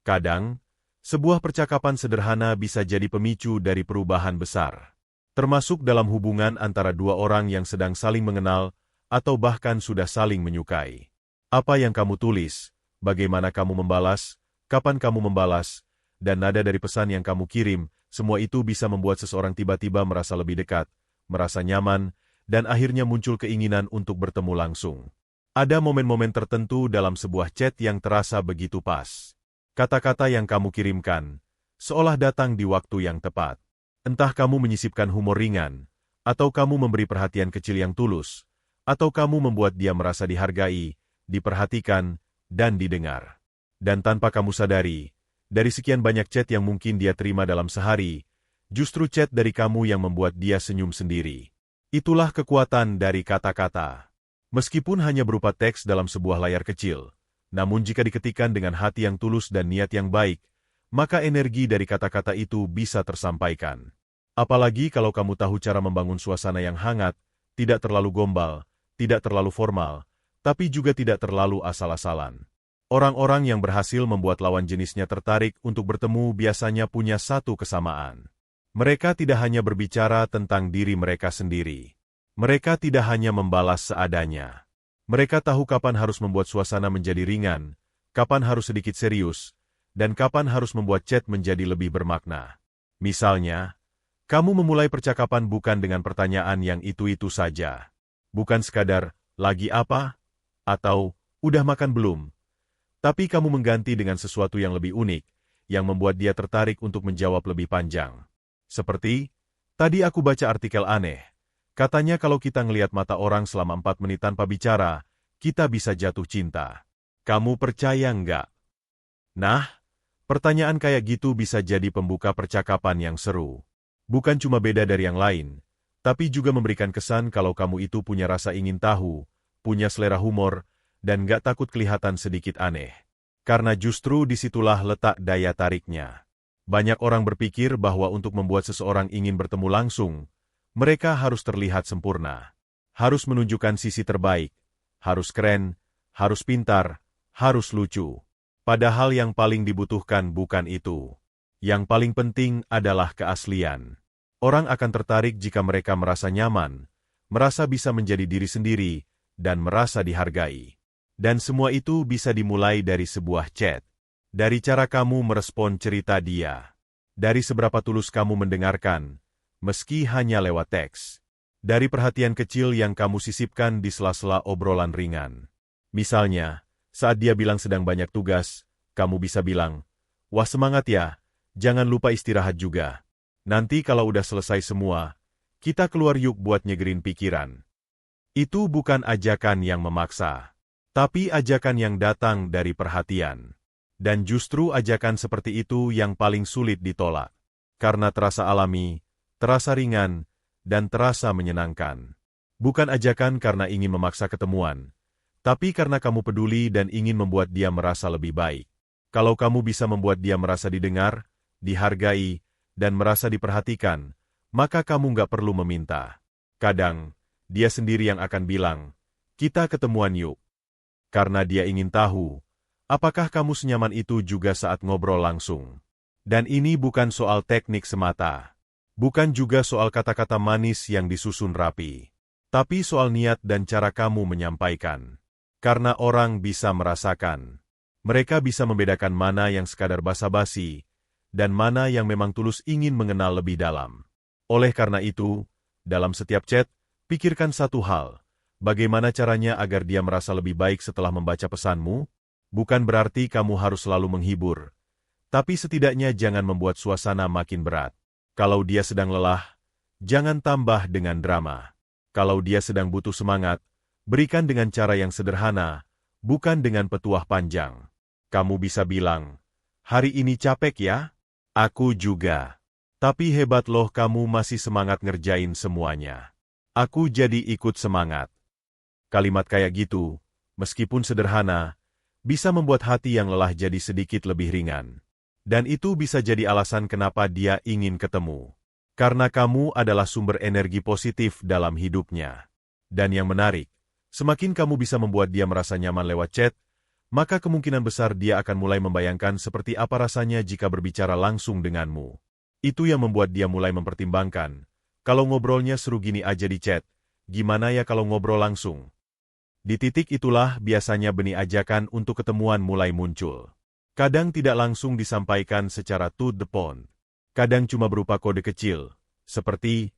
Kadang, sebuah percakapan sederhana bisa jadi pemicu dari perubahan besar. Termasuk dalam hubungan antara dua orang yang sedang saling mengenal atau bahkan sudah saling menyukai. Apa yang kamu tulis, bagaimana kamu membalas, kapan kamu membalas, dan nada dari pesan yang kamu kirim, semua itu bisa membuat seseorang tiba-tiba merasa lebih dekat, merasa nyaman, dan akhirnya muncul keinginan untuk bertemu langsung. Ada momen-momen tertentu dalam sebuah chat yang terasa begitu pas. Kata-kata yang kamu kirimkan, seolah datang di waktu yang tepat. Entah kamu menyisipkan humor ringan, atau kamu memberi perhatian kecil yang tulus, atau kamu membuat dia merasa dihargai, diperhatikan, dan didengar. Dan tanpa kamu sadari, dari sekian banyak chat yang mungkin dia terima dalam sehari, justru chat dari kamu yang membuat dia senyum sendiri. Itulah kekuatan dari kata-kata. Meskipun hanya berupa teks dalam sebuah layar kecil, namun jika diketikkan dengan hati yang tulus dan niat yang baik, maka energi dari kata-kata itu bisa tersampaikan. Apalagi kalau kamu tahu cara membangun suasana yang hangat, tidak terlalu gombal, tidak terlalu formal, tapi juga tidak terlalu asal-asalan. Orang-orang yang berhasil membuat lawan jenisnya tertarik untuk bertemu biasanya punya satu kesamaan. Mereka tidak hanya berbicara tentang diri mereka sendiri. Mereka tidak hanya membalas seadanya. Mereka tahu kapan harus membuat suasana menjadi ringan, kapan harus sedikit serius, dan kapan harus membuat chat menjadi lebih bermakna. Misalnya, kamu memulai percakapan bukan dengan pertanyaan yang itu-itu saja. Bukan sekadar, lagi apa? Atau, udah makan belum? Tapi kamu mengganti dengan sesuatu yang lebih unik, yang membuat dia tertarik untuk menjawab lebih panjang. Seperti, tadi aku baca artikel aneh. Katanya kalau kita ngelihat mata orang selama 4 menit tanpa bicara, kita bisa jatuh cinta. Kamu percaya nggak? Nah, pertanyaan kayak gitu bisa jadi pembuka percakapan yang seru. Bukan cuma beda dari yang lain, tapi juga memberikan kesan kalau kamu itu punya rasa ingin tahu, punya selera humor, dan nggak takut kelihatan sedikit aneh. Karena justru disitulah letak daya tariknya. Banyak orang berpikir bahwa untuk membuat seseorang ingin bertemu langsung, mereka harus terlihat sempurna. Harus menunjukkan sisi terbaik, harus keren, harus pintar, harus lucu. Padahal yang paling dibutuhkan bukan itu. Yang paling penting adalah keaslian. Orang akan tertarik jika mereka merasa nyaman, merasa bisa menjadi diri sendiri, dan merasa dihargai. Dan semua itu bisa dimulai dari sebuah chat. Dari cara kamu merespon cerita dia. Dari seberapa tulus kamu mendengarkan, meski hanya lewat teks. Dari perhatian kecil yang kamu sisipkan di sela-sela obrolan ringan. Misalnya, saat dia bilang sedang banyak tugas, kamu bisa bilang, "Wah semangat ya, jangan lupa istirahat juga. Nanti kalau udah selesai semua, kita keluar yuk buat nyegerin pikiran." Itu bukan ajakan yang memaksa, tapi ajakan yang datang dari perhatian. Dan justru ajakan seperti itu yang paling sulit ditolak. Karena terasa alami, terasa ringan, dan terasa menyenangkan. Bukan ajakan karena ingin memaksa ketemuan, tapi karena kamu peduli dan ingin membuat dia merasa lebih baik. Kalau kamu bisa membuat dia merasa didengar, dihargai, dan merasa diperhatikan, maka kamu nggak perlu meminta. Kadang, dia sendiri yang akan bilang, "Kita ketemuan yuk." Karena dia ingin tahu, apakah kamu senyaman itu juga saat ngobrol langsung. Dan ini bukan soal teknik semata. Bukan juga soal kata-kata manis yang disusun rapi. Tapi soal niat dan cara kamu menyampaikan. Karena orang bisa merasakan. Mereka bisa membedakan mana yang sekadar basa-basi, dan mana yang memang tulus ingin mengenal lebih dalam. Oleh karena itu, dalam setiap chat, pikirkan satu hal. Bagaimana caranya agar dia merasa lebih baik setelah membaca pesanmu? Bukan berarti kamu harus selalu menghibur. Tapi setidaknya jangan membuat suasana makin berat. Kalau dia sedang lelah, jangan tambah dengan drama. Kalau dia sedang butuh semangat, berikan dengan cara yang sederhana, bukan dengan petuah panjang. Kamu bisa bilang, "Hari ini capek ya? Aku juga. Tapi hebat loh kamu masih semangat ngerjain semuanya. Aku jadi ikut semangat." Kalimat kayak gitu, meskipun sederhana, bisa membuat hati yang lelah jadi sedikit lebih ringan. Dan itu bisa jadi alasan kenapa dia ingin ketemu. Karena kamu adalah sumber energi positif dalam hidupnya. Dan yang menarik, semakin kamu bisa membuat dia merasa nyaman lewat chat, maka kemungkinan besar dia akan mulai membayangkan seperti apa rasanya jika berbicara langsung denganmu. Itu yang membuat dia mulai mempertimbangkan, kalau ngobrolnya seru gini aja di chat, gimana ya kalau ngobrol langsung? Di titik itulah biasanya benih ajakan untuk ketemuan mulai muncul. Kadang tidak langsung disampaikan secara to the point. Kadang cuma berupa kode kecil, seperti,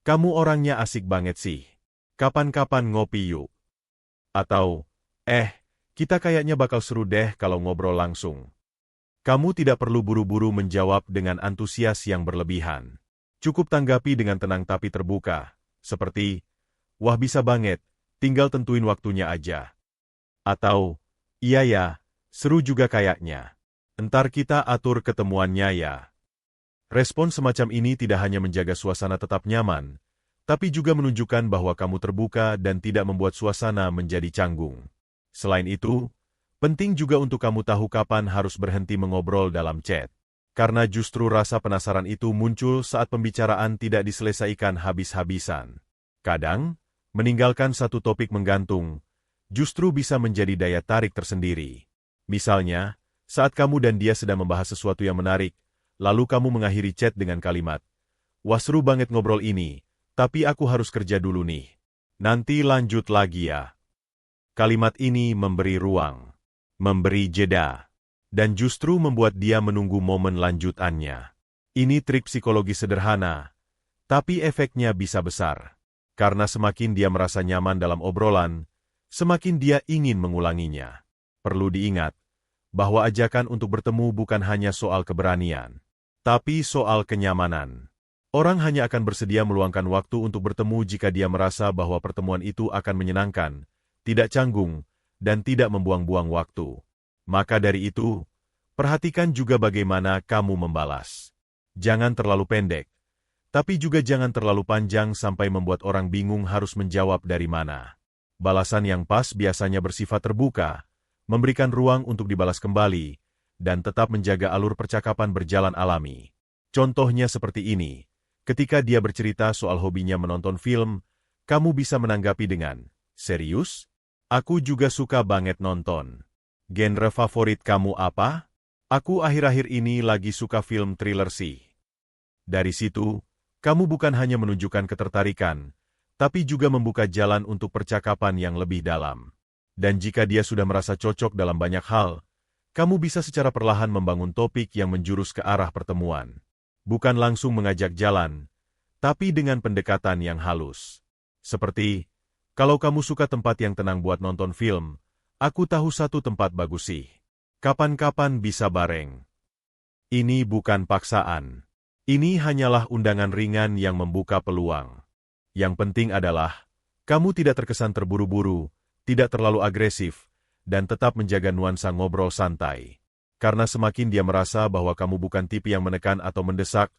"Kamu orangnya asik banget sih. Kapan-kapan ngopi yuk." Atau, kita kayaknya bakal seru deh kalau ngobrol langsung." Kamu tidak perlu buru-buru menjawab dengan antusias yang berlebihan. Cukup tanggapi dengan tenang tapi terbuka, seperti, "Wah bisa banget, tinggal tentuin waktunya aja." Atau, "Iya ya, seru juga kayaknya. Entar kita atur ketemuannya ya." Respon semacam ini tidak hanya menjaga suasana tetap nyaman, tapi juga menunjukkan bahwa kamu terbuka dan tidak membuat suasana menjadi canggung. Selain itu, penting juga untuk kamu tahu kapan harus berhenti mengobrol dalam chat. Karena justru rasa penasaran itu muncul saat pembicaraan tidak diselesaikan habis-habisan. Kadang, meninggalkan satu topik menggantung, justru bisa menjadi daya tarik tersendiri. Misalnya, saat kamu dan dia sedang membahas sesuatu yang menarik, lalu kamu mengakhiri chat dengan kalimat, "Wah seru banget ngobrol ini, tapi aku harus kerja dulu nih. Nanti lanjut lagi ya." Kalimat ini memberi ruang, memberi jeda, dan justru membuat dia menunggu momen lanjutannya. Ini trik psikologi sederhana, tapi efeknya bisa besar. Karena semakin dia merasa nyaman dalam obrolan, semakin dia ingin mengulanginya. Perlu diingat, bahwa ajakan untuk bertemu bukan hanya soal keberanian, tapi soal kenyamanan. Orang hanya akan bersedia meluangkan waktu untuk bertemu jika dia merasa bahwa pertemuan itu akan menyenangkan, tidak canggung, dan tidak membuang-buang waktu. Maka dari itu, perhatikan juga bagaimana kamu membalas. Jangan terlalu pendek, tapi juga jangan terlalu panjang sampai membuat orang bingung harus menjawab dari mana. Balasan yang pas biasanya bersifat terbuka, memberikan ruang untuk dibalas kembali, dan tetap menjaga alur percakapan berjalan alami. Contohnya seperti ini, ketika dia bercerita soal hobinya menonton film, kamu bisa menanggapi dengan, "Serius? Aku juga suka banget nonton. Genre favorit kamu apa? Aku akhir-akhir ini lagi suka film thriller sih." Dari situ, kamu bukan hanya menunjukkan ketertarikan, tapi juga membuka jalan untuk percakapan yang lebih dalam. Dan jika dia sudah merasa cocok dalam banyak hal, kamu bisa secara perlahan membangun topik yang menjurus ke arah pertemuan. Bukan langsung mengajak jalan, tapi dengan pendekatan yang halus. Seperti, "Kalau kamu suka tempat yang tenang buat nonton film, aku tahu satu tempat bagus sih. Kapan-kapan bisa bareng." Ini bukan paksaan. Ini hanyalah undangan ringan yang membuka peluang. Yang penting adalah, kamu tidak terkesan terburu-buru, tidak terlalu agresif, dan tetap menjaga nuansa ngobrol santai. Karena semakin dia merasa bahwa kamu bukan tipe yang menekan atau mendesak,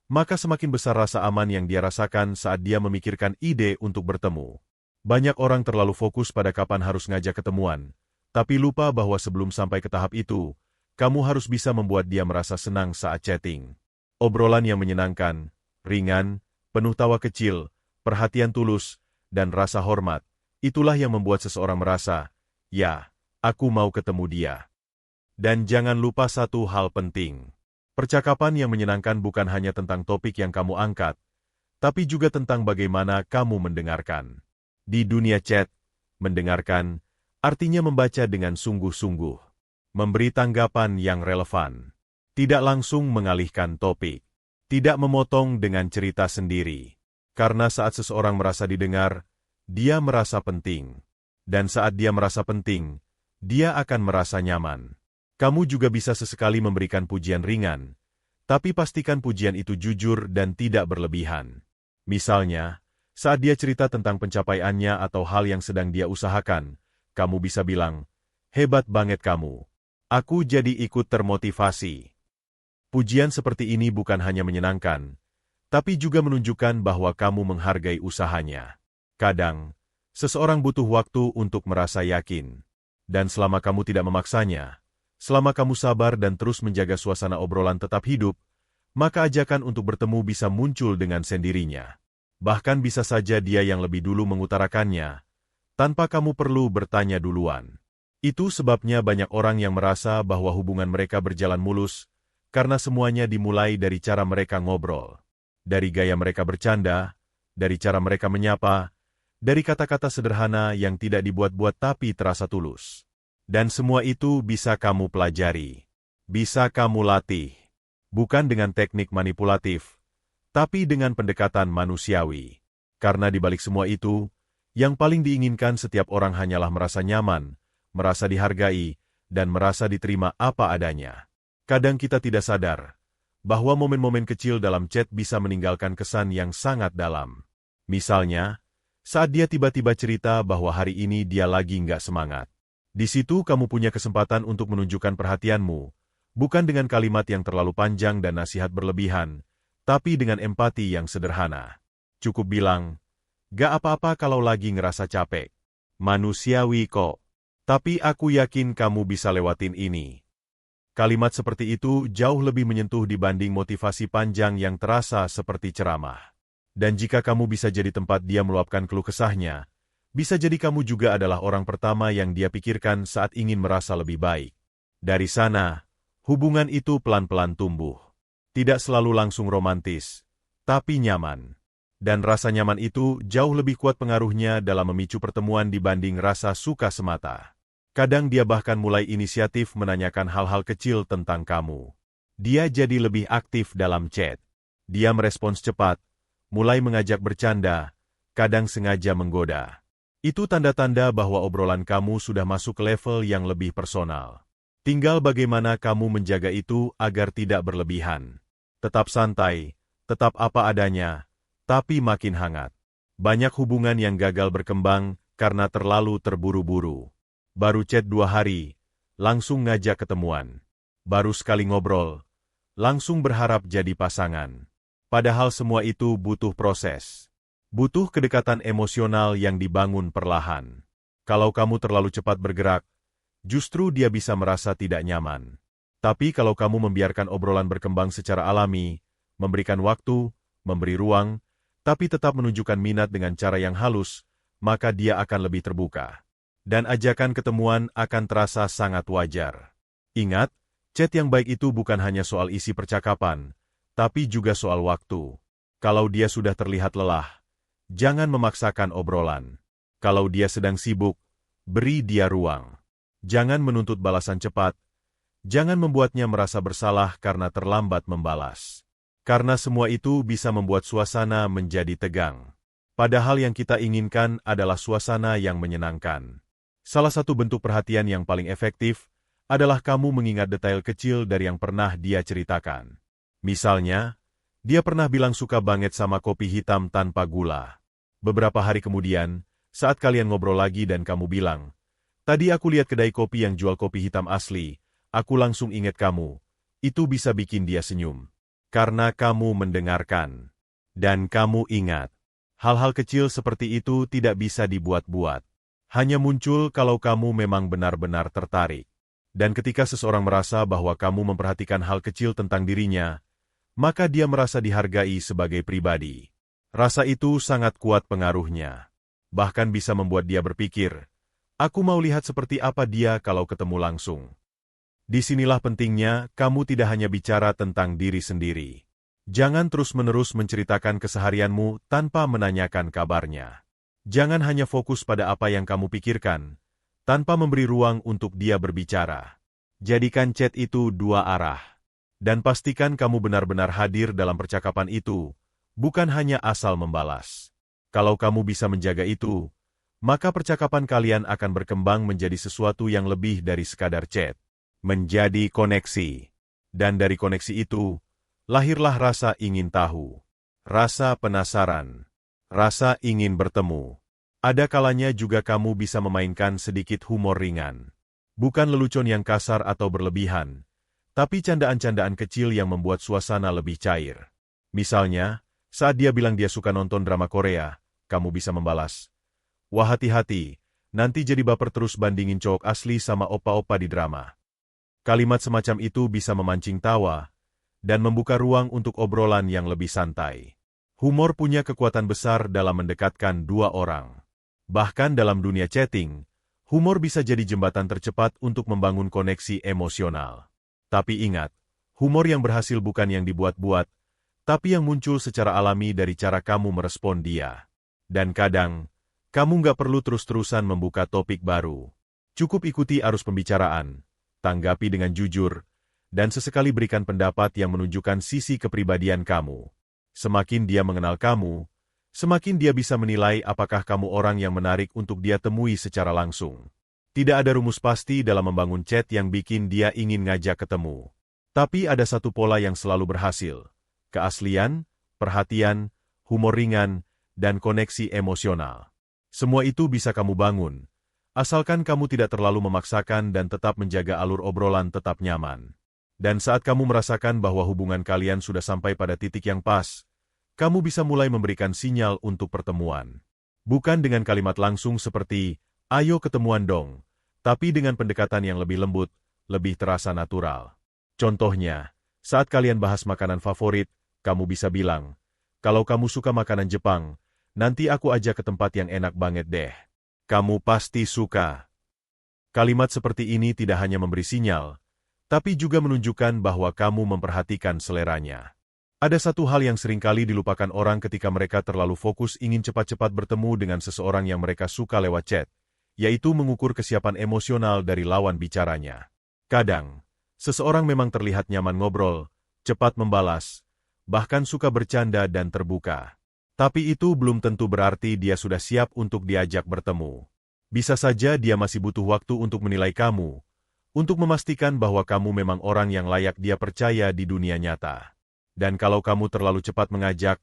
maka semakin besar rasa aman yang dia rasakan saat dia memikirkan ide untuk bertemu. Banyak orang terlalu fokus pada kapan harus ngajak ketemuan, tapi lupa bahwa sebelum sampai ke tahap itu, kamu harus bisa membuat dia merasa senang saat chatting. Obrolan yang menyenangkan, ringan, penuh tawa kecil, perhatian tulus, dan rasa hormat, itulah yang membuat seseorang merasa, "Ya, aku mau ketemu dia." Dan jangan lupa satu hal penting. Percakapan yang menyenangkan bukan hanya tentang topik yang kamu angkat, tapi juga tentang bagaimana kamu mendengarkan. Di dunia chat, mendengarkan artinya membaca dengan sungguh-sungguh, memberi tanggapan yang relevan, tidak langsung mengalihkan topik, tidak memotong dengan cerita sendiri. Karena saat seseorang merasa didengar, dia merasa penting. Dan saat dia merasa penting, dia akan merasa nyaman. Kamu juga bisa sesekali memberikan pujian ringan, tapi pastikan pujian itu jujur dan tidak berlebihan. Misalnya, saat dia cerita tentang pencapaiannya atau hal yang sedang dia usahakan, kamu bisa bilang, "Hebat banget kamu. Aku jadi ikut termotivasi." Pujian seperti ini bukan hanya menyenangkan, tapi juga menunjukkan bahwa kamu menghargai usahanya. Kadang, seseorang butuh waktu untuk merasa yakin. Dan selama kamu tidak memaksanya, selama kamu sabar dan terus menjaga suasana obrolan tetap hidup, maka ajakan untuk bertemu bisa muncul dengan sendirinya. Bahkan bisa saja dia yang lebih dulu mengutarakannya, tanpa kamu perlu bertanya duluan. Itu sebabnya banyak orang yang merasa bahwa hubungan mereka berjalan mulus, karena semuanya dimulai dari cara mereka ngobrol, dari gaya mereka bercanda, dari cara mereka menyapa, dari kata-kata sederhana yang tidak dibuat-buat tapi terasa tulus. Dan semua itu bisa kamu pelajari, bisa kamu latih, bukan dengan teknik manipulatif, tapi dengan pendekatan manusiawi. Karena di balik semua itu, yang paling diinginkan setiap orang hanyalah merasa nyaman, merasa dihargai, dan merasa diterima apa adanya. Kadang kita tidak sadar bahwa momen-momen kecil dalam chat bisa meninggalkan kesan yang sangat dalam. Misalnya, saat dia tiba-tiba cerita bahwa hari ini dia lagi nggak semangat. Di situ kamu punya kesempatan untuk menunjukkan perhatianmu, bukan dengan kalimat yang terlalu panjang dan nasihat berlebihan, tapi dengan empati yang sederhana. Cukup bilang, "Gak apa-apa kalau lagi ngerasa capek. Manusiawi kok. Tapi aku yakin kamu bisa lewatin ini." Kalimat seperti itu jauh lebih menyentuh dibanding motivasi panjang yang terasa seperti ceramah. Dan jika kamu bisa jadi tempat dia meluapkan keluh kesahnya, bisa jadi kamu juga adalah orang pertama yang dia pikirkan saat ingin merasa lebih baik. Dari sana, hubungan itu pelan-pelan tumbuh. Tidak selalu langsung romantis, tapi nyaman. Dan rasa nyaman itu jauh lebih kuat pengaruhnya dalam memicu pertemuan dibanding rasa suka semata. Kadang dia bahkan mulai inisiatif menanyakan hal-hal kecil tentang kamu. Dia jadi lebih aktif dalam chat. Dia merespons cepat, mulai mengajak bercanda, kadang sengaja menggoda. Itu tanda-tanda bahwa obrolan kamu sudah masuk ke level yang lebih personal. Tinggal bagaimana kamu menjaga itu agar tidak berlebihan. Tetap santai, tetap apa adanya, tapi makin hangat. Banyak hubungan yang gagal berkembang karena terlalu terburu-buru. Baru chat 2 hari, langsung ngajak ketemuan. Baru sekali ngobrol, langsung berharap jadi pasangan. Padahal semua itu butuh proses. Butuh kedekatan emosional yang dibangun perlahan. Kalau kamu terlalu cepat bergerak, justru dia bisa merasa tidak nyaman. Tapi kalau kamu membiarkan obrolan berkembang secara alami, memberikan waktu, memberi ruang, tapi tetap menunjukkan minat dengan cara yang halus, maka dia akan lebih terbuka. Dan ajakan ketemuan akan terasa sangat wajar. Ingat, chat yang baik itu bukan hanya soal isi percakapan, tapi juga soal waktu. Kalau dia sudah terlihat lelah, jangan memaksakan obrolan. Kalau dia sedang sibuk, beri dia ruang. Jangan menuntut balasan cepat, jangan membuatnya merasa bersalah karena terlambat membalas. Karena semua itu bisa membuat suasana menjadi tegang. Padahal yang kita inginkan adalah suasana yang menyenangkan. Salah satu bentuk perhatian yang paling efektif adalah kamu mengingat detail kecil dari yang pernah dia ceritakan. Misalnya, dia pernah bilang suka banget sama kopi hitam tanpa gula. Beberapa hari kemudian, saat kalian ngobrol lagi dan kamu bilang, "Tadi aku lihat kedai kopi yang jual kopi hitam asli, aku langsung ingat kamu." Itu bisa bikin dia senyum. Karena kamu mendengarkan. Dan kamu ingat. Hal-hal kecil seperti itu tidak bisa dibuat-buat. Hanya muncul kalau kamu memang benar-benar tertarik. Dan ketika seseorang merasa bahwa kamu memperhatikan hal kecil tentang dirinya, maka dia merasa dihargai sebagai pribadi. Rasa itu sangat kuat pengaruhnya. Bahkan bisa membuat dia berpikir, "Aku mau lihat seperti apa dia kalau ketemu langsung." Disinilah pentingnya kamu tidak hanya bicara tentang diri sendiri. Jangan terus-menerus menceritakan keseharianmu tanpa menanyakan kabarnya. Jangan hanya fokus pada apa yang kamu pikirkan, tanpa memberi ruang untuk dia berbicara. Jadikan chat itu 2 arah. Dan pastikan kamu benar-benar hadir dalam percakapan itu, bukan hanya asal membalas. Kalau kamu bisa menjaga itu, maka percakapan kalian akan berkembang menjadi sesuatu yang lebih dari sekadar chat. Menjadi koneksi. Dan dari koneksi itu, lahirlah rasa ingin tahu, rasa penasaran, rasa ingin bertemu. Ada kalanya juga kamu bisa memainkan sedikit humor ringan. Bukan lelucon yang kasar atau berlebihan, tapi candaan-candaan kecil yang membuat suasana lebih cair. Misalnya, saat dia bilang dia suka nonton drama Korea, kamu bisa membalas, "Wah hati-hati, nanti jadi baper terus bandingin cowok asli sama opa-opa di drama." Kalimat semacam itu bisa memancing tawa dan membuka ruang untuk obrolan yang lebih santai. Humor punya kekuatan besar dalam mendekatkan 2 orang. Bahkan dalam dunia chatting, Humor bisa jadi jembatan tercepat untuk membangun koneksi emosional. Tapi ingat, humor yang berhasil bukan yang dibuat-buat, tapi yang muncul secara alami dari cara kamu merespon dia. Dan kadang, kamu nggak perlu terus-terusan membuka topik baru. Cukup ikuti arus pembicaraan, tanggapi dengan jujur, dan sesekali berikan pendapat yang menunjukkan sisi kepribadian kamu. Semakin dia mengenal kamu, semakin dia bisa menilai apakah kamu orang yang menarik untuk dia temui secara langsung. Tidak ada rumus pasti dalam membangun chat yang bikin dia ingin ngajak ketemu. Tapi ada satu pola yang selalu berhasil. Keaslian, perhatian, humor ringan, dan koneksi emosional. Semua itu bisa kamu bangun, asalkan kamu tidak terlalu memaksakan dan tetap menjaga alur obrolan tetap nyaman. Dan saat kamu merasakan bahwa hubungan kalian sudah sampai pada titik yang pas, kamu bisa mulai memberikan sinyal untuk pertemuan. Bukan dengan kalimat langsung seperti, "Ayo ketemuan dong," tapi dengan pendekatan yang lebih lembut, lebih terasa natural. Contohnya, saat kalian bahas makanan favorit, kamu bisa bilang, "Kalau kamu suka makanan Jepang, nanti aku ajak ke tempat yang enak banget deh. Kamu pasti suka." Kalimat seperti ini tidak hanya memberi sinyal, tapi juga menunjukkan bahwa kamu memperhatikan seleranya. Ada satu hal yang seringkali dilupakan orang ketika mereka terlalu fokus ingin cepat-cepat bertemu dengan seseorang yang mereka suka lewat chat, yaitu mengukur kesiapan emosional dari lawan bicaranya. Kadang, seseorang memang terlihat nyaman ngobrol, cepat membalas, bahkan suka bercanda dan terbuka. Tapi itu belum tentu berarti dia sudah siap untuk diajak bertemu. Bisa saja dia masih butuh waktu untuk menilai kamu, untuk memastikan bahwa kamu memang orang yang layak dia percaya di dunia nyata. Dan kalau kamu terlalu cepat mengajak,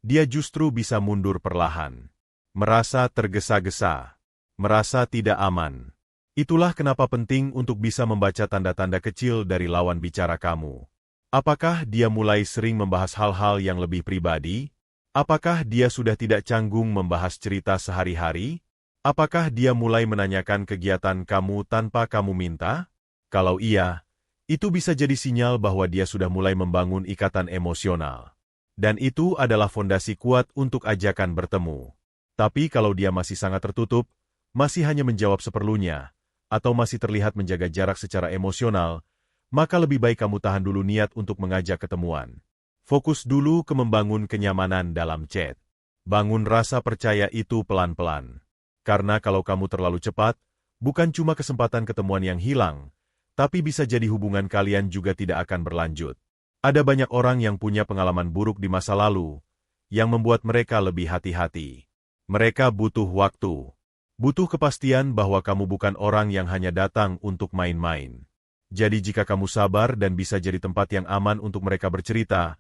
dia justru bisa mundur perlahan. Merasa tergesa-gesa, merasa tidak aman. Itulah kenapa penting untuk bisa membaca tanda-tanda kecil dari lawan bicara kamu. Apakah dia mulai sering membahas hal-hal yang lebih pribadi? Apakah dia sudah tidak canggung membahas cerita sehari-hari? Apakah dia mulai menanyakan kegiatan kamu tanpa kamu minta? Kalau iya, itu bisa jadi sinyal bahwa dia sudah mulai membangun ikatan emosional. Dan itu adalah fondasi kuat untuk ajakan bertemu. Tapi kalau dia masih sangat tertutup, masih hanya menjawab seperlunya, atau masih terlihat menjaga jarak secara emosional, maka lebih baik kamu tahan dulu niat untuk mengajak ketemuan. Fokus dulu ke membangun kenyamanan dalam chat. Bangun rasa percaya itu pelan-pelan. Karena kalau kamu terlalu cepat, bukan cuma kesempatan ketemuan yang hilang, tapi bisa jadi hubungan kalian juga tidak akan berlanjut. Ada banyak orang yang punya pengalaman buruk di masa lalu, yang membuat mereka lebih hati-hati. Mereka butuh waktu. Butuh kepastian bahwa kamu bukan orang yang hanya datang untuk main-main. Jadi jika kamu sabar dan bisa jadi tempat yang aman untuk mereka bercerita,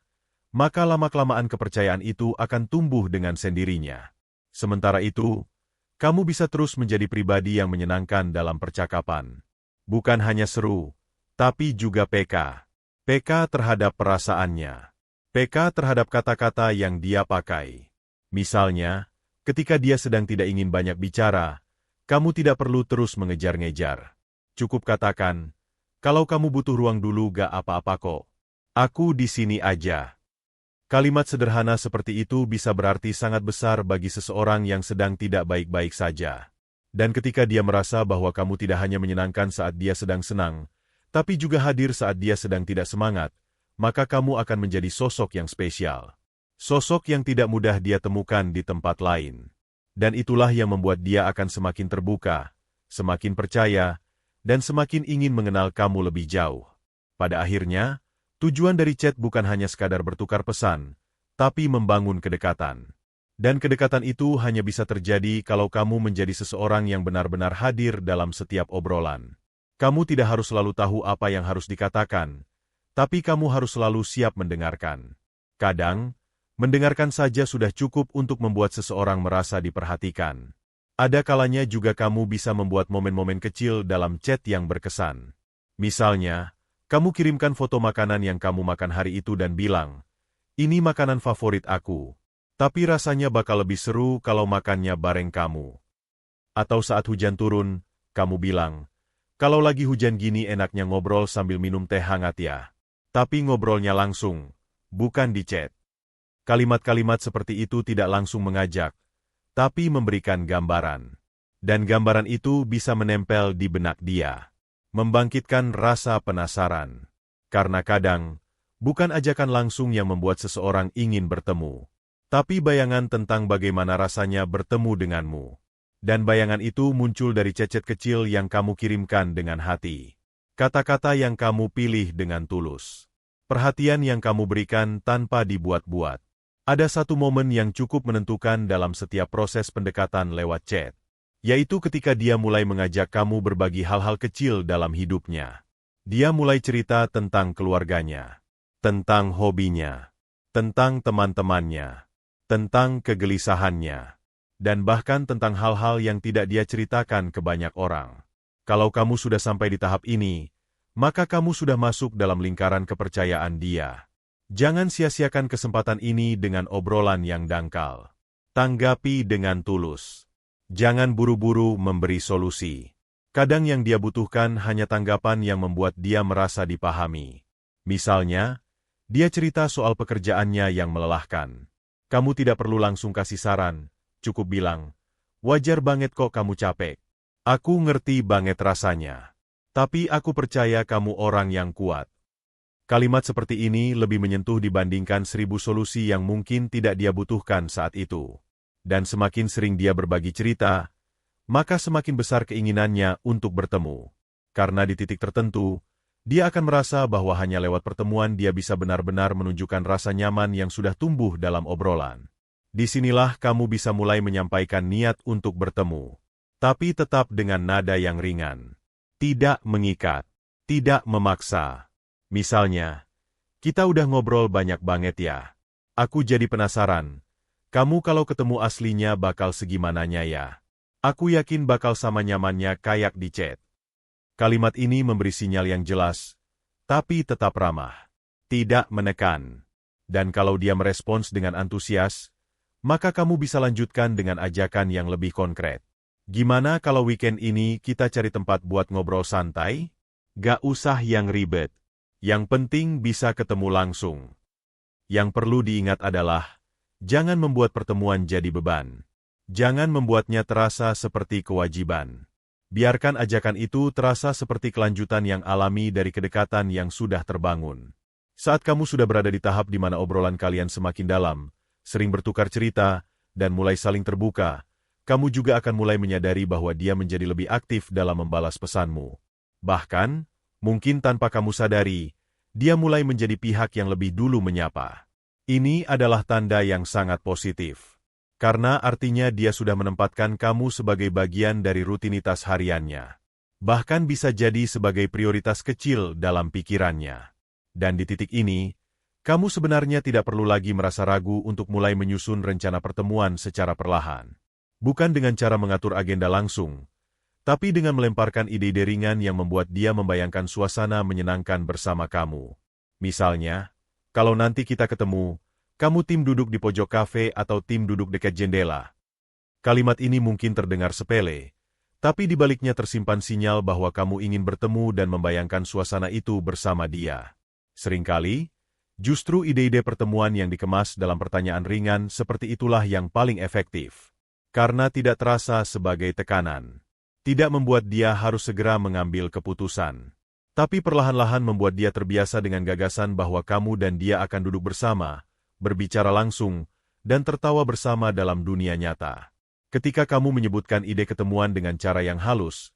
maka lama-kelamaan kepercayaan itu akan tumbuh dengan sendirinya. Sementara itu, kamu bisa terus menjadi pribadi yang menyenangkan dalam percakapan. Bukan hanya seru, tapi juga peka. Peka terhadap perasaannya. Peka terhadap kata-kata yang dia pakai. Misalnya, ketika dia sedang tidak ingin banyak bicara, kamu tidak perlu terus mengejar-ngejar. Cukup katakan, "Kalau kamu butuh ruang dulu gak apa-apa kok. Aku di sini aja." Kalimat sederhana seperti itu bisa berarti sangat besar bagi seseorang yang sedang tidak baik-baik saja. Dan ketika dia merasa bahwa kamu tidak hanya menyenangkan saat dia sedang senang, tapi juga hadir saat dia sedang tidak semangat, maka kamu akan menjadi sosok yang spesial. Sosok yang tidak mudah dia temukan di tempat lain. Dan itulah yang membuat dia akan semakin terbuka, semakin percaya, dan semakin ingin mengenal kamu lebih jauh. Pada akhirnya, tujuan dari chat bukan hanya sekadar bertukar pesan, tapi membangun kedekatan. Dan kedekatan itu hanya bisa terjadi kalau kamu menjadi seseorang yang benar-benar hadir dalam setiap obrolan. Kamu tidak harus selalu tahu apa yang harus dikatakan, tapi kamu harus selalu siap mendengarkan. Kadang, mendengarkan saja sudah cukup untuk membuat seseorang merasa diperhatikan. Ada kalanya juga kamu bisa membuat momen-momen kecil dalam chat yang berkesan. Misalnya, kamu kirimkan foto makanan yang kamu makan hari itu dan bilang, "Ini makanan favorit aku. Tapi rasanya bakal lebih seru kalau makannya bareng kamu." Atau saat hujan turun, kamu bilang, "Kalau lagi hujan gini enaknya ngobrol sambil minum teh hangat ya." Tapi ngobrolnya langsung, bukan di chat. Kalimat-kalimat seperti itu tidak langsung mengajak, tapi memberikan gambaran. Dan gambaran itu bisa menempel di benak dia, membangkitkan rasa penasaran. Karena kadang, bukan ajakan langsung yang membuat seseorang ingin bertemu, tapi bayangan tentang bagaimana rasanya bertemu denganmu. Dan bayangan itu muncul dari chat kecil yang kamu kirimkan dengan hati. Kata-kata yang kamu pilih dengan tulus. Perhatian yang kamu berikan tanpa dibuat-buat. Ada satu momen yang cukup menentukan dalam setiap proses pendekatan lewat chat, yaitu ketika dia mulai mengajak kamu berbagi hal-hal kecil dalam hidupnya. Dia mulai cerita tentang keluarganya, tentang hobinya, tentang teman-temannya, tentang kegelisahannya, dan bahkan tentang hal-hal yang tidak dia ceritakan ke banyak orang. Kalau kamu sudah sampai di tahap ini, maka kamu sudah masuk dalam lingkaran kepercayaan dia. Jangan sia-siakan kesempatan ini dengan obrolan yang dangkal. Tanggapi dengan tulus. Jangan buru-buru memberi solusi. Kadang yang dia butuhkan hanya tanggapan yang membuat dia merasa dipahami. Misalnya, dia cerita soal pekerjaannya yang melelahkan. Kamu tidak perlu langsung kasih saran, cukup bilang, "Wajar banget kok kamu capek. Aku ngerti banget rasanya. Tapi aku percaya kamu orang yang kuat." Kalimat seperti ini lebih menyentuh dibandingkan 1000 solusi yang mungkin tidak dia butuhkan saat itu. Dan semakin sering dia berbagi cerita, maka semakin besar keinginannya untuk bertemu. Karena di titik tertentu, dia akan merasa bahwa hanya lewat pertemuan dia bisa benar-benar menunjukkan rasa nyaman yang sudah tumbuh dalam obrolan. Disinilah kamu bisa mulai menyampaikan niat untuk bertemu. Tapi tetap dengan nada yang ringan. Tidak mengikat. Tidak memaksa. Misalnya, "Kita udah ngobrol banyak banget ya. Aku jadi penasaran. Kamu kalau ketemu aslinya bakal segimananya ya? Aku yakin bakal sama nyamannya kayak di chat." Kalimat ini memberi sinyal yang jelas, tapi tetap ramah. Tidak menekan. Dan kalau dia merespons dengan antusias, maka kamu bisa lanjutkan dengan ajakan yang lebih konkret. "Gimana kalau weekend ini kita cari tempat buat ngobrol santai? Gak usah yang ribet. Yang penting bisa ketemu langsung." Yang perlu diingat adalah, jangan membuat pertemuan jadi beban. Jangan membuatnya terasa seperti kewajiban. Biarkan ajakan itu terasa seperti kelanjutan yang alami dari kedekatan yang sudah terbangun. Saat kamu sudah berada di tahap di mana obrolan kalian semakin dalam, sering bertukar cerita, dan mulai saling terbuka, kamu juga akan mulai menyadari bahwa dia menjadi lebih aktif dalam membalas pesanmu. Bahkan, mungkin tanpa kamu sadari, dia mulai menjadi pihak yang lebih dulu menyapa. Ini adalah tanda yang sangat positif. Karena artinya dia sudah menempatkan kamu sebagai bagian dari rutinitas hariannya. Bahkan bisa jadi sebagai prioritas kecil dalam pikirannya. Dan di titik ini, kamu sebenarnya tidak perlu lagi merasa ragu untuk mulai menyusun rencana pertemuan secara perlahan. Bukan dengan cara mengatur agenda langsung, tapi dengan melemparkan ide-ide ringan yang membuat dia membayangkan suasana menyenangkan bersama kamu. Misalnya, kalau nanti kita ketemu, kamu tim duduk di pojok kafe atau tim duduk dekat jendela. Kalimat ini mungkin terdengar sepele, tapi di baliknya tersimpan sinyal bahwa kamu ingin bertemu dan membayangkan suasana itu bersama dia. Seringkali, justru ide-ide pertemuan yang dikemas dalam pertanyaan ringan seperti itulah yang paling efektif. Karena tidak terasa sebagai tekanan. Tidak membuat dia harus segera mengambil keputusan. Tapi perlahan-lahan membuat dia terbiasa dengan gagasan bahwa kamu dan dia akan duduk bersama, berbicara langsung, dan tertawa bersama dalam dunia nyata. Ketika kamu menyebutkan ide ketemuan dengan cara yang halus,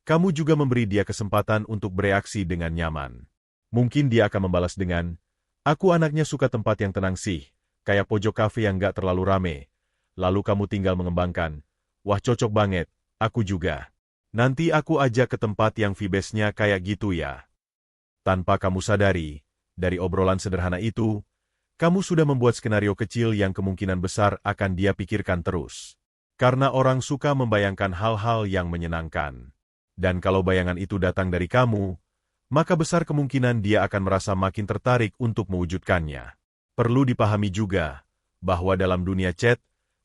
kamu juga memberi dia kesempatan untuk bereaksi dengan nyaman. Mungkin dia akan membalas dengan, "Aku anaknya suka tempat yang tenang sih, kayak pojok kafe yang gak terlalu rame." Lalu kamu tinggal mengembangkan, "Wah cocok banget, aku juga. Nanti aku ajak ke tempat yang vibes-nya kayak gitu ya." Tanpa kamu sadari, dari obrolan sederhana itu, kamu sudah membuat skenario kecil yang kemungkinan besar akan dia pikirkan terus. Karena orang suka membayangkan hal-hal yang menyenangkan. Dan kalau bayangan itu datang dari kamu, maka besar kemungkinan dia akan merasa makin tertarik untuk mewujudkannya. Perlu dipahami juga, bahwa dalam dunia chat,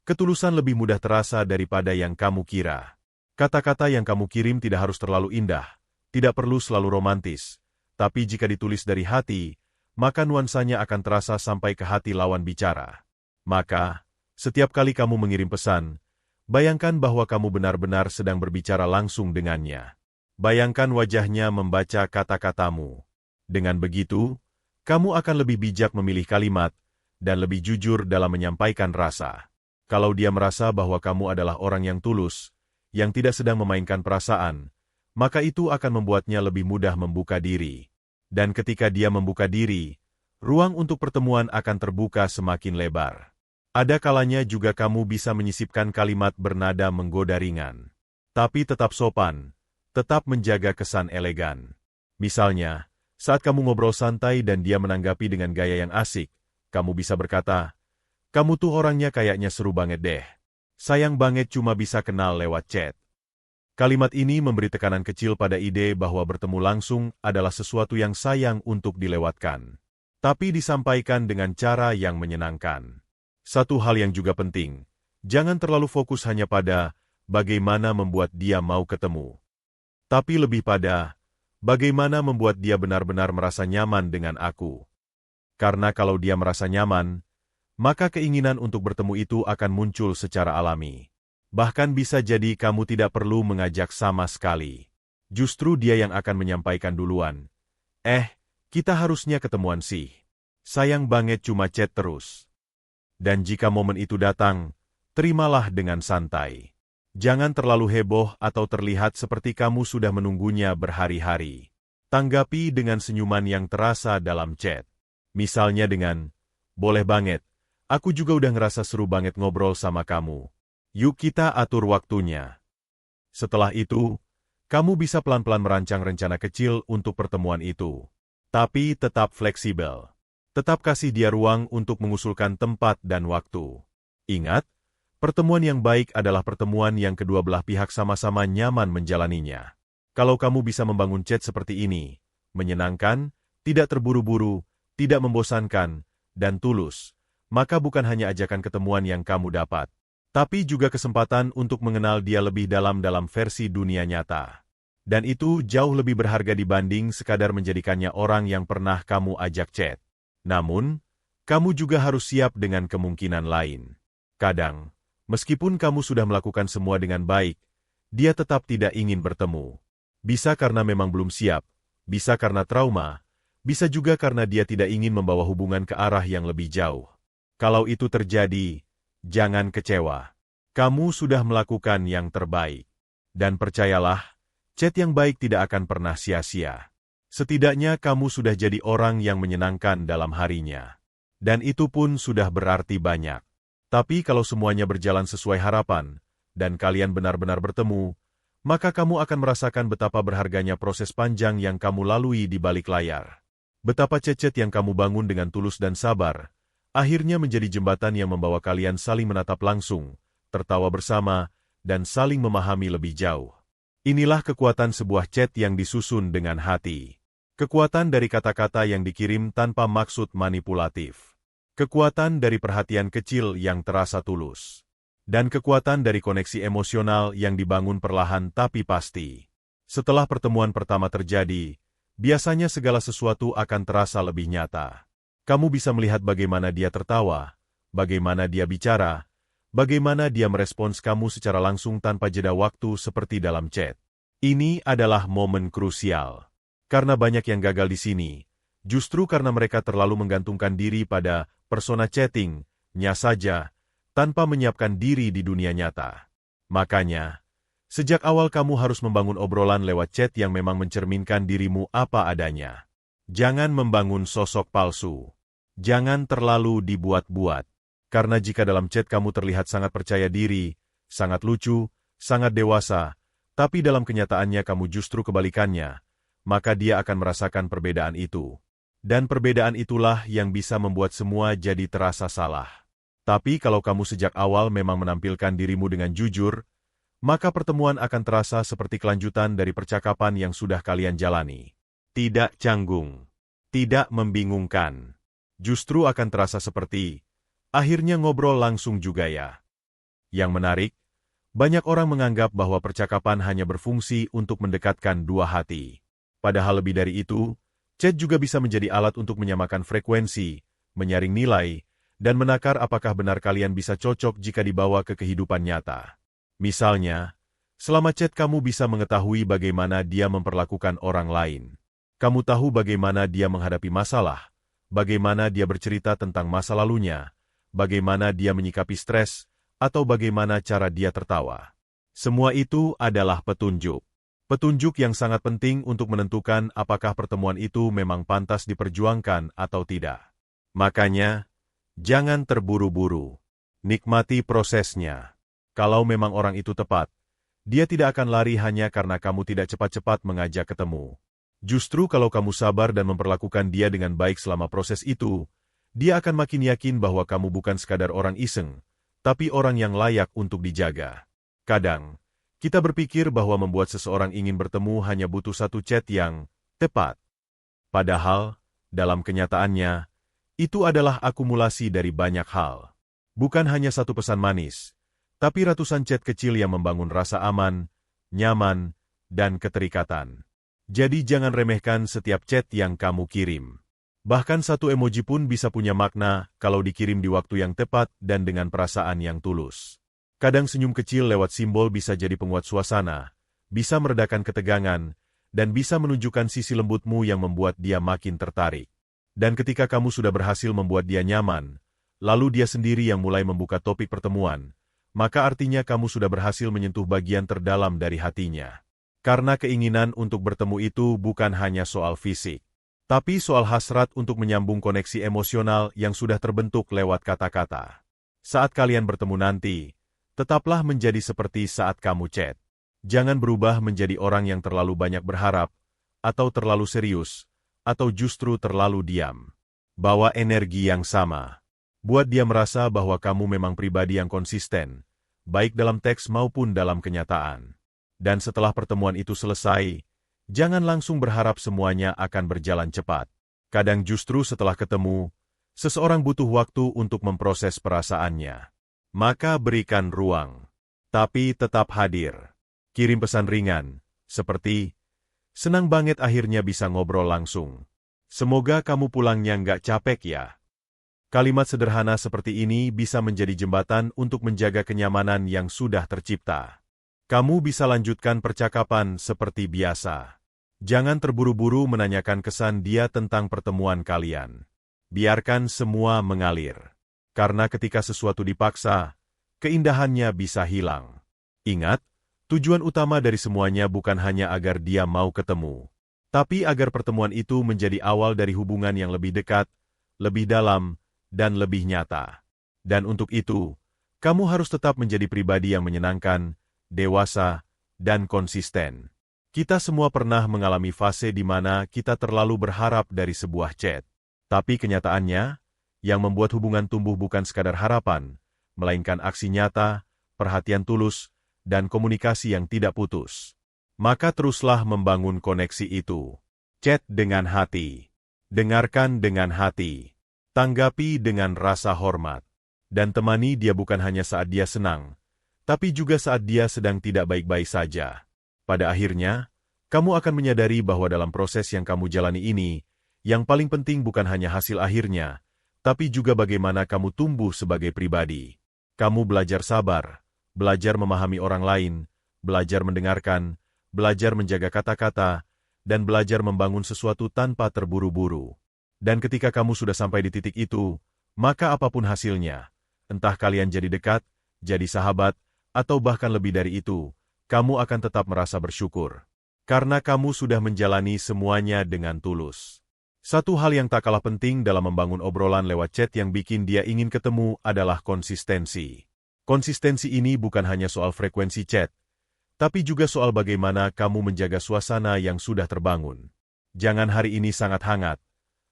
ketulusan lebih mudah terasa daripada yang kamu kira. Kata-kata yang kamu kirim tidak harus terlalu indah, tidak perlu selalu romantis, tapi jika ditulis dari hati, maka nuansanya akan terasa sampai ke hati lawan bicara. Maka, setiap kali kamu mengirim pesan, Bayangkan bahwa kamu benar-benar sedang berbicara langsung dengannya. Bayangkan wajahnya membaca kata-katamu. Dengan begitu, kamu akan lebih bijak memilih kalimat dan lebih jujur dalam menyampaikan rasa. Kalau dia merasa bahwa kamu adalah orang yang tulus, yang tidak sedang memainkan perasaan, maka itu akan membuatnya lebih mudah membuka diri. Dan ketika dia membuka diri, ruang untuk pertemuan akan terbuka semakin lebar. Ada kalanya juga kamu bisa menyisipkan kalimat bernada menggoda ringan. Tapi tetap sopan, tetap menjaga kesan elegan. Misalnya, saat kamu ngobrol santai dan dia menanggapi dengan gaya yang asik, kamu bisa berkata, "Kamu tuh orangnya kayaknya seru banget deh. Sayang banget cuma bisa kenal lewat chat." Kalimat ini memberi tekanan kecil pada ide bahwa bertemu langsung adalah sesuatu yang sayang untuk dilewatkan. Tapi disampaikan dengan cara yang menyenangkan. Satu hal yang juga penting, jangan terlalu fokus hanya pada bagaimana membuat dia mau ketemu. Tapi lebih pada bagaimana membuat dia benar-benar merasa nyaman dengan aku. Karena kalau dia merasa nyaman, maka keinginan untuk bertemu itu akan muncul secara alami. Bahkan bisa jadi kamu tidak perlu mengajak sama sekali. Justru dia yang akan menyampaikan duluan. Kita harusnya ketemuan sih. Sayang banget cuma chat terus. Dan jika momen itu datang, terimalah dengan santai. Jangan terlalu heboh atau terlihat seperti kamu sudah menunggunya berhari-hari. Tanggapi dengan senyuman yang terasa dalam chat. Misalnya dengan, "Boleh banget, aku juga udah ngerasa seru banget ngobrol sama kamu. Yuk kita atur waktunya." Setelah itu, kamu bisa pelan-pelan merancang rencana kecil untuk pertemuan itu. Tapi tetap fleksibel. Tetap kasih dia ruang untuk mengusulkan tempat dan waktu. Ingat, pertemuan yang baik adalah pertemuan yang kedua belah pihak sama-sama nyaman menjalaninya. Kalau kamu bisa membangun chat seperti ini, menyenangkan, tidak terburu-buru, tidak membosankan, dan tulus, maka bukan hanya ajakan ketemuan yang kamu dapat, tapi juga kesempatan untuk mengenal dia lebih dalam versi dunia nyata. Dan itu jauh lebih berharga dibanding sekadar menjadikannya orang yang pernah kamu ajak chat. Namun, kamu juga harus siap dengan kemungkinan lain. Kadang, meskipun kamu sudah melakukan semua dengan baik, dia tetap tidak ingin bertemu. Bisa karena memang belum siap, bisa karena trauma, bisa juga karena dia tidak ingin membawa hubungan ke arah yang lebih jauh. Kalau itu terjadi, jangan kecewa. Kamu sudah melakukan yang terbaik. Dan percayalah, chat yang baik tidak akan pernah sia-sia. Setidaknya kamu sudah jadi orang yang menyenangkan dalam harinya. Dan itu pun sudah berarti banyak. Tapi kalau semuanya berjalan sesuai harapan, dan kalian benar-benar bertemu, maka kamu akan merasakan betapa berharganya proses panjang yang kamu lalui di balik layar. Betapa chat-chat yang kamu bangun dengan tulus dan sabar, akhirnya menjadi jembatan yang membawa kalian saling menatap langsung, tertawa bersama, dan saling memahami lebih jauh. Inilah kekuatan sebuah chat yang disusun dengan hati. Kekuatan dari kata-kata yang dikirim tanpa maksud manipulatif. Kekuatan dari perhatian kecil yang terasa tulus. Dan kekuatan dari koneksi emosional yang dibangun perlahan tapi pasti. Setelah pertemuan pertama terjadi, biasanya segala sesuatu akan terasa lebih nyata. Kamu bisa melihat bagaimana dia tertawa, bagaimana dia bicara, bagaimana dia merespons kamu secara langsung tanpa jeda waktu seperti dalam chat. Ini adalah momen krusial. Karena banyak yang gagal di sini, justru karena mereka terlalu menggantungkan diri pada persona chatting-nya saja, tanpa menyiapkan diri di dunia nyata. Makanya, sejak awal kamu harus membangun obrolan lewat chat yang memang mencerminkan dirimu apa adanya. Jangan membangun sosok palsu. Jangan terlalu dibuat-buat. Karena jika dalam chat kamu terlihat sangat percaya diri, sangat lucu, sangat dewasa, tapi dalam kenyataannya kamu justru kebalikannya, maka dia akan merasakan perbedaan itu. Dan perbedaan itulah yang bisa membuat semua jadi terasa salah. Tapi kalau kamu sejak awal memang menampilkan dirimu dengan jujur, maka pertemuan akan terasa seperti kelanjutan dari percakapan yang sudah kalian jalani. Tidak canggung, tidak membingungkan. Justru akan terasa seperti, akhirnya ngobrol langsung juga ya. Yang menarik, banyak orang menganggap bahwa percakapan hanya berfungsi untuk mendekatkan dua hati. Padahal lebih dari itu, chat juga bisa menjadi alat untuk menyamakan frekuensi, menyaring nilai, dan menakar apakah benar kalian bisa cocok jika dibawa ke kehidupan nyata. Misalnya, selama chat kamu bisa mengetahui bagaimana dia memperlakukan orang lain. Kamu tahu bagaimana dia menghadapi masalah, bagaimana dia bercerita tentang masa lalunya, bagaimana dia menyikapi stres, atau bagaimana cara dia tertawa. Semua itu adalah petunjuk. Petunjuk yang sangat penting untuk menentukan apakah pertemuan itu memang pantas diperjuangkan atau tidak. Makanya, jangan terburu-buru. Nikmati prosesnya. Kalau memang orang itu tepat, dia tidak akan lari hanya karena kamu tidak cepat-cepat mengajak ketemu. Justru kalau kamu sabar dan memperlakukan dia dengan baik selama proses itu, dia akan makin yakin bahwa kamu bukan sekadar orang iseng, tapi orang yang layak untuk dijaga. Kadang, kita berpikir bahwa membuat seseorang ingin bertemu hanya butuh satu chat yang tepat. Padahal, dalam kenyataannya, itu adalah akumulasi dari banyak hal. Bukan hanya satu pesan manis, tapi ratusan chat kecil yang membangun rasa aman, nyaman, dan keterikatan. Jadi jangan remehkan setiap chat yang kamu kirim. Bahkan satu emoji pun bisa punya makna kalau dikirim di waktu yang tepat dan dengan perasaan yang tulus. Kadang senyum kecil lewat simbol bisa jadi penguat suasana, bisa meredakan ketegangan, dan bisa menunjukkan sisi lembutmu yang membuat dia makin tertarik. Dan ketika kamu sudah berhasil membuat dia nyaman, lalu dia sendiri yang mulai membuka topik pertemuan, maka artinya kamu sudah berhasil menyentuh bagian terdalam dari hatinya. Karena keinginan untuk bertemu itu bukan hanya soal fisik, tapi soal hasrat untuk menyambung koneksi emosional yang sudah terbentuk lewat kata-kata. Saat kalian bertemu nanti, tetaplah menjadi seperti saat kamu chat. Jangan berubah menjadi orang yang terlalu banyak berharap, atau terlalu serius, atau justru terlalu diam. Bawa energi yang sama. Buat dia merasa bahwa kamu memang pribadi yang konsisten, baik dalam teks maupun dalam kenyataan. Dan setelah pertemuan itu selesai, jangan langsung berharap semuanya akan berjalan cepat. Kadang justru setelah ketemu, seseorang butuh waktu untuk memproses perasaannya. Maka berikan ruang. Tapi tetap hadir. Kirim pesan ringan, seperti, "Senang banget akhirnya bisa ngobrol langsung. Semoga kamu pulangnya nggak capek ya." Kalimat sederhana seperti ini bisa menjadi jembatan untuk menjaga kenyamanan yang sudah tercipta. Kamu bisa lanjutkan percakapan seperti biasa. Jangan terburu-buru menanyakan kesan dia tentang pertemuan kalian. Biarkan semua mengalir. Karena ketika sesuatu dipaksa, keindahannya bisa hilang. Ingat, tujuan utama dari semuanya bukan hanya agar dia mau ketemu, tapi agar pertemuan itu menjadi awal dari hubungan yang lebih dekat, lebih dalam, dan lebih nyata. Dan untuk itu, kamu harus tetap menjadi pribadi yang menyenangkan, dewasa, dan konsisten. Kita semua pernah mengalami fase di mana kita terlalu berharap dari sebuah chat. Tapi kenyataannya, yang membuat hubungan tumbuh bukan sekadar harapan, melainkan aksi nyata, perhatian tulus, dan komunikasi yang tidak putus. Maka teruslah membangun koneksi itu. Chat dengan hati. Dengarkan dengan hati. Tanggapi dengan rasa hormat. Dan temani dia bukan hanya saat dia senang, tapi juga saat dia sedang tidak baik-baik saja. Pada akhirnya, kamu akan menyadari bahwa dalam proses yang kamu jalani ini, yang paling penting bukan hanya hasil akhirnya, tapi juga bagaimana kamu tumbuh sebagai pribadi. Kamu belajar sabar, belajar memahami orang lain, belajar mendengarkan, belajar menjaga kata-kata, dan belajar membangun sesuatu tanpa terburu-buru. Dan ketika kamu sudah sampai di titik itu, maka apapun hasilnya, entah kalian jadi dekat, jadi sahabat, atau bahkan lebih dari itu, kamu akan tetap merasa bersyukur. Karena kamu sudah menjalani semuanya dengan tulus. Satu hal yang tak kalah penting dalam membangun obrolan lewat chat yang bikin dia ingin ketemu adalah konsistensi. Konsistensi ini bukan hanya soal frekuensi chat, tapi juga soal bagaimana kamu menjaga suasana yang sudah terbangun. Jangan hari ini sangat hangat,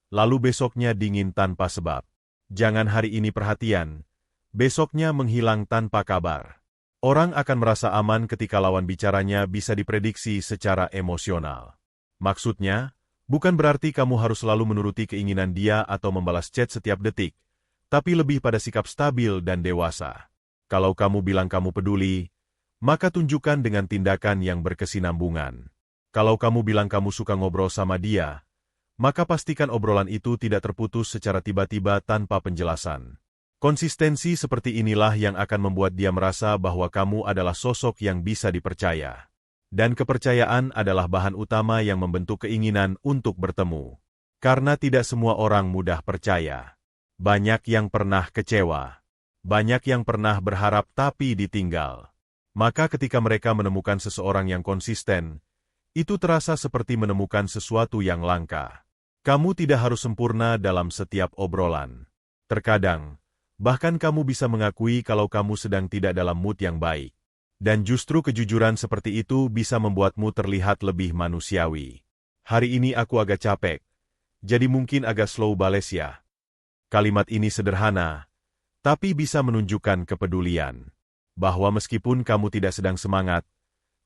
lalu besoknya dingin tanpa sebab. Jangan hari ini perhatian, besoknya menghilang tanpa kabar. Orang akan merasa aman ketika lawan bicaranya bisa diprediksi secara emosional. Maksudnya, bukan berarti kamu harus selalu menuruti keinginan dia atau membalas chat setiap detik, tapi lebih pada sikap stabil dan dewasa. Kalau kamu bilang kamu peduli, maka tunjukkan dengan tindakan yang berkesinambungan. Kalau kamu bilang kamu suka ngobrol sama dia, maka pastikan obrolan itu tidak terputus secara tiba-tiba tanpa penjelasan. Konsistensi seperti inilah yang akan membuat dia merasa bahwa kamu adalah sosok yang bisa dipercaya. Dan kepercayaan adalah bahan utama yang membentuk keinginan untuk bertemu. Karena tidak semua orang mudah percaya. Banyak yang pernah kecewa. Banyak yang pernah berharap tapi ditinggal. Maka ketika mereka menemukan seseorang yang konsisten, itu terasa seperti menemukan sesuatu yang langka. Kamu tidak harus sempurna dalam setiap obrolan. Terkadang, bahkan kamu bisa mengakui kalau kamu sedang tidak dalam mood yang baik. Dan justru kejujuran seperti itu bisa membuatmu terlihat lebih manusiawi. Hari ini aku agak capek, jadi mungkin agak slow bales ya. Kalimat ini sederhana, tapi bisa menunjukkan kepedulian. Bahwa meskipun kamu tidak sedang semangat,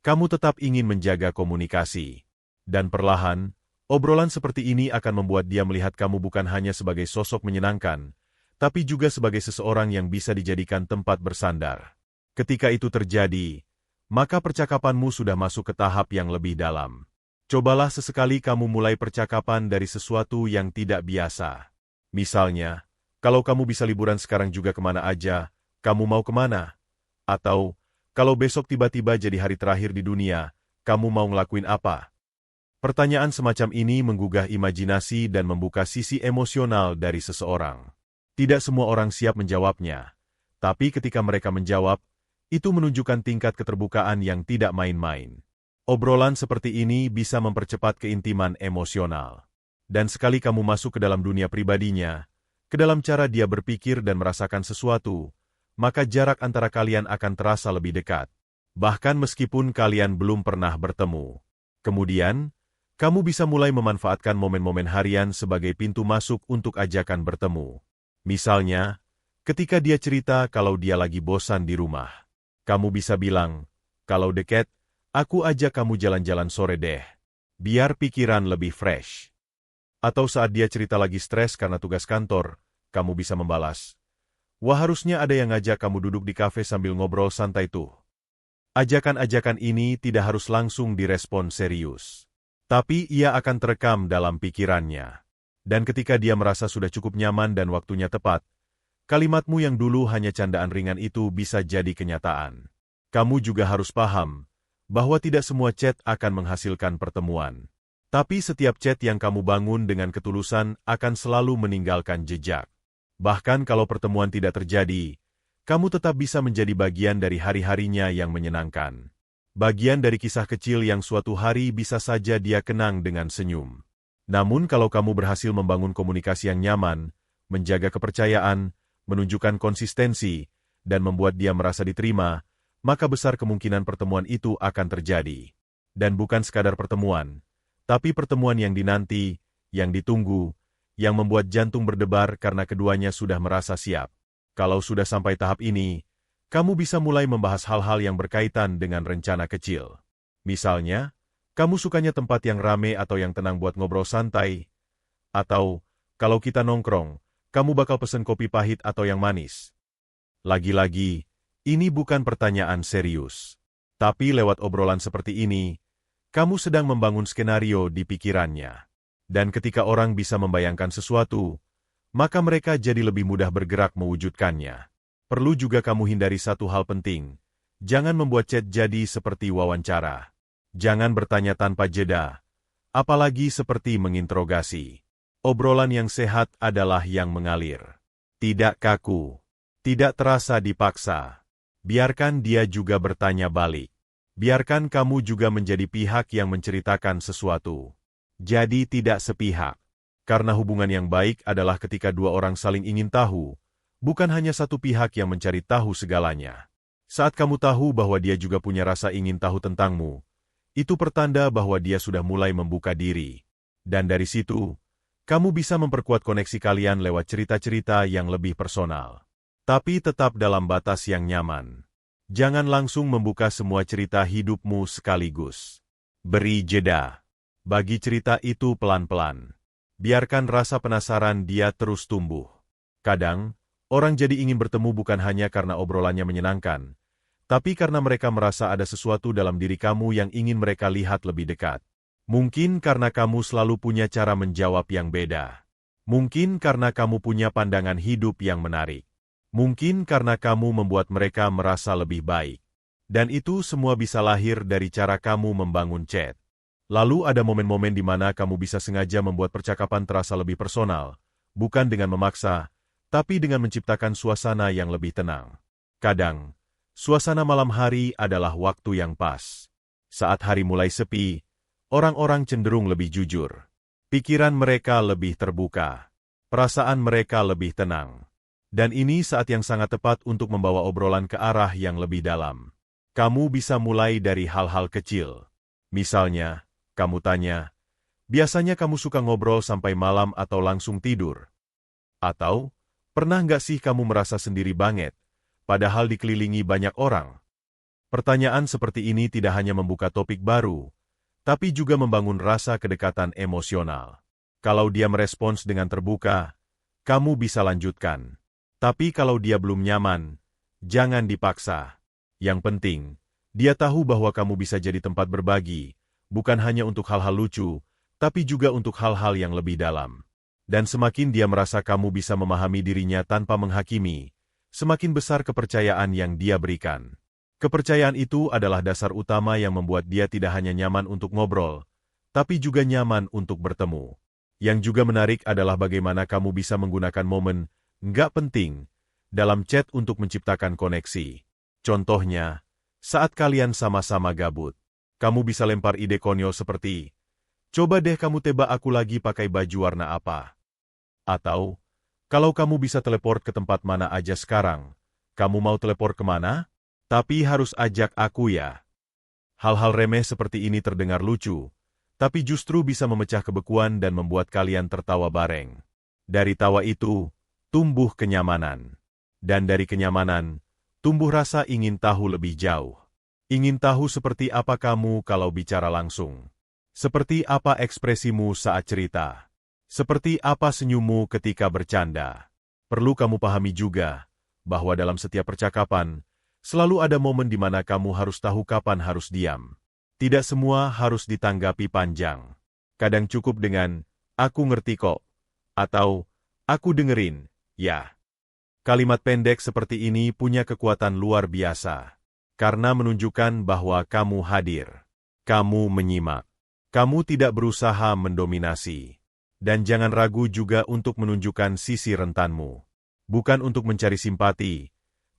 kamu tetap ingin menjaga komunikasi. Dan perlahan, obrolan seperti ini akan membuat dia melihat kamu bukan hanya sebagai sosok menyenangkan, tapi juga sebagai seseorang yang bisa dijadikan tempat bersandar. Ketika itu terjadi, maka percakapanmu sudah masuk ke tahap yang lebih dalam. Cobalah sesekali kamu mulai percakapan dari sesuatu yang tidak biasa. Misalnya, kalau kamu bisa liburan sekarang juga kemana aja, kamu mau kemana? Atau, kalau besok tiba-tiba jadi hari terakhir di dunia, kamu mau ngelakuin apa? Pertanyaan semacam ini menggugah imajinasi dan membuka sisi emosional dari seseorang. Tidak semua orang siap menjawabnya, tapi ketika mereka menjawab, itu menunjukkan tingkat keterbukaan yang tidak main-main. Obrolan seperti ini bisa mempercepat keintiman emosional. Dan sekali kamu masuk ke dalam dunia pribadinya, ke dalam cara dia berpikir dan merasakan sesuatu, maka jarak antara kalian akan terasa lebih dekat. Bahkan meskipun kalian belum pernah bertemu. Kemudian, kamu bisa mulai memanfaatkan momen-momen harian sebagai pintu masuk untuk ajakan bertemu. Misalnya, ketika dia cerita kalau dia lagi bosan di rumah. Kamu bisa bilang, kalau deket, aku ajak kamu jalan-jalan sore deh. Biar pikiran lebih fresh. Atau saat dia cerita lagi stres karena tugas kantor, kamu bisa membalas, wah harusnya ada yang ngajak kamu duduk di kafe sambil ngobrol santai tuh. Ajakan-ajakan ini tidak harus langsung direspon serius. Tapi ia akan terekam dalam pikirannya. Dan ketika dia merasa sudah cukup nyaman dan waktunya tepat, kalimatmu yang dulu hanya candaan ringan itu bisa jadi kenyataan. Kamu juga harus paham bahwa tidak semua chat akan menghasilkan pertemuan. Tapi setiap chat yang kamu bangun dengan ketulusan akan selalu meninggalkan jejak. Bahkan kalau pertemuan tidak terjadi, kamu tetap bisa menjadi bagian dari hari-harinya yang menyenangkan. Bagian dari kisah kecil yang suatu hari bisa saja dia kenang dengan senyum. Namun kalau kamu berhasil membangun komunikasi yang nyaman, menjaga kepercayaan, menunjukkan konsistensi, dan membuat dia merasa diterima, maka besar kemungkinan pertemuan itu akan terjadi. Dan bukan sekadar pertemuan, tapi pertemuan yang dinanti, yang ditunggu, yang membuat jantung berdebar karena keduanya sudah merasa siap. Kalau sudah sampai tahap ini, kamu bisa mulai membahas hal-hal yang berkaitan dengan rencana kecil. Misalnya, kamu sukanya tempat yang rame atau yang tenang buat ngobrol santai? Atau, kalau kita nongkrong, kamu bakal pesen kopi pahit atau yang manis? Lagi-lagi, ini bukan pertanyaan serius. Tapi lewat obrolan seperti ini, kamu sedang membangun skenario di pikirannya. Dan ketika orang bisa membayangkan sesuatu, maka mereka jadi lebih mudah bergerak mewujudkannya. Perlu juga kamu hindari satu hal penting. Jangan membuat chat jadi seperti wawancara. Jangan bertanya tanpa jeda, apalagi seperti menginterogasi. Obrolan yang sehat adalah yang mengalir. Tidak kaku. Tidak terasa dipaksa. Biarkan dia juga bertanya balik. Biarkan kamu juga menjadi pihak yang menceritakan sesuatu. Jadi tidak sepihak. Karena hubungan yang baik adalah ketika dua orang saling ingin tahu, bukan hanya satu pihak yang mencari tahu segalanya. Saat kamu tahu bahwa dia juga punya rasa ingin tahu tentangmu, itu pertanda bahwa dia sudah mulai membuka diri. Dan dari situ, kamu bisa memperkuat koneksi kalian lewat cerita-cerita yang lebih personal. Tapi tetap dalam batas yang nyaman. Jangan langsung membuka semua cerita hidupmu sekaligus. Beri jeda. Bagi cerita itu pelan-pelan. Biarkan rasa penasaran dia terus tumbuh. Kadang, orang jadi ingin bertemu bukan hanya karena obrolannya menyenangkan, tapi karena mereka merasa ada sesuatu dalam diri kamu yang ingin mereka lihat lebih dekat. Mungkin karena kamu selalu punya cara menjawab yang beda. Mungkin karena kamu punya pandangan hidup yang menarik. Mungkin karena kamu membuat mereka merasa lebih baik. Dan itu semua bisa lahir dari cara kamu membangun chat. Lalu ada momen-momen di mana kamu bisa sengaja membuat percakapan terasa lebih personal, bukan dengan memaksa, tapi dengan menciptakan suasana yang lebih tenang. Kadang, suasana malam hari adalah waktu yang pas. Saat hari mulai sepi, orang-orang cenderung lebih jujur. Pikiran mereka lebih terbuka. Perasaan mereka lebih tenang. Dan ini saat yang sangat tepat untuk membawa obrolan ke arah yang lebih dalam. Kamu bisa mulai dari hal-hal kecil. Misalnya, kamu tanya, biasanya kamu suka ngobrol sampai malam atau langsung tidur? Atau, pernah nggak sih kamu merasa sendiri banget, padahal dikelilingi banyak orang? Pertanyaan seperti ini tidak hanya membuka topik baru, tapi juga membangun rasa kedekatan emosional. Kalau dia merespons dengan terbuka, kamu bisa lanjutkan. Tapi kalau dia belum nyaman, jangan dipaksa. Yang penting, dia tahu bahwa kamu bisa jadi tempat berbagi, bukan hanya untuk hal-hal lucu, tapi juga untuk hal-hal yang lebih dalam. Dan semakin dia merasa kamu bisa memahami dirinya tanpa menghakimi, semakin besar kepercayaan yang dia berikan. Kepercayaan itu adalah dasar utama yang membuat dia tidak hanya nyaman untuk ngobrol, tapi juga nyaman untuk bertemu. Yang juga menarik adalah bagaimana kamu bisa menggunakan momen nggak penting dalam chat untuk menciptakan koneksi. Contohnya, saat kalian sama-sama gabut, kamu bisa lempar ide konyol seperti, coba deh kamu tebak aku lagi pakai baju warna apa. Atau, kalau kamu bisa teleport ke tempat mana aja sekarang, kamu mau teleport kemana? Tapi harus ajak aku ya. Hal-hal remeh seperti ini terdengar lucu, tapi justru bisa memecah kebekuan dan membuat kalian tertawa bareng. Dari tawa itu, tumbuh kenyamanan. Dan dari kenyamanan, tumbuh rasa ingin tahu lebih jauh. Ingin tahu seperti apa kamu kalau bicara langsung. Seperti apa ekspresimu saat cerita. Seperti apa senyummu ketika bercanda. Perlu kamu pahami juga, bahwa dalam setiap percakapan, selalu ada momen di mana kamu harus tahu kapan harus diam. Tidak semua harus ditanggapi panjang. Kadang cukup dengan, aku ngerti kok. Atau, aku dengerin. Ya, kalimat pendek seperti ini punya kekuatan luar biasa. Karena menunjukkan bahwa kamu hadir. Kamu menyimak. Kamu tidak berusaha mendominasi. Dan jangan ragu juga untuk menunjukkan sisi rentanmu. Bukan untuk mencari simpati,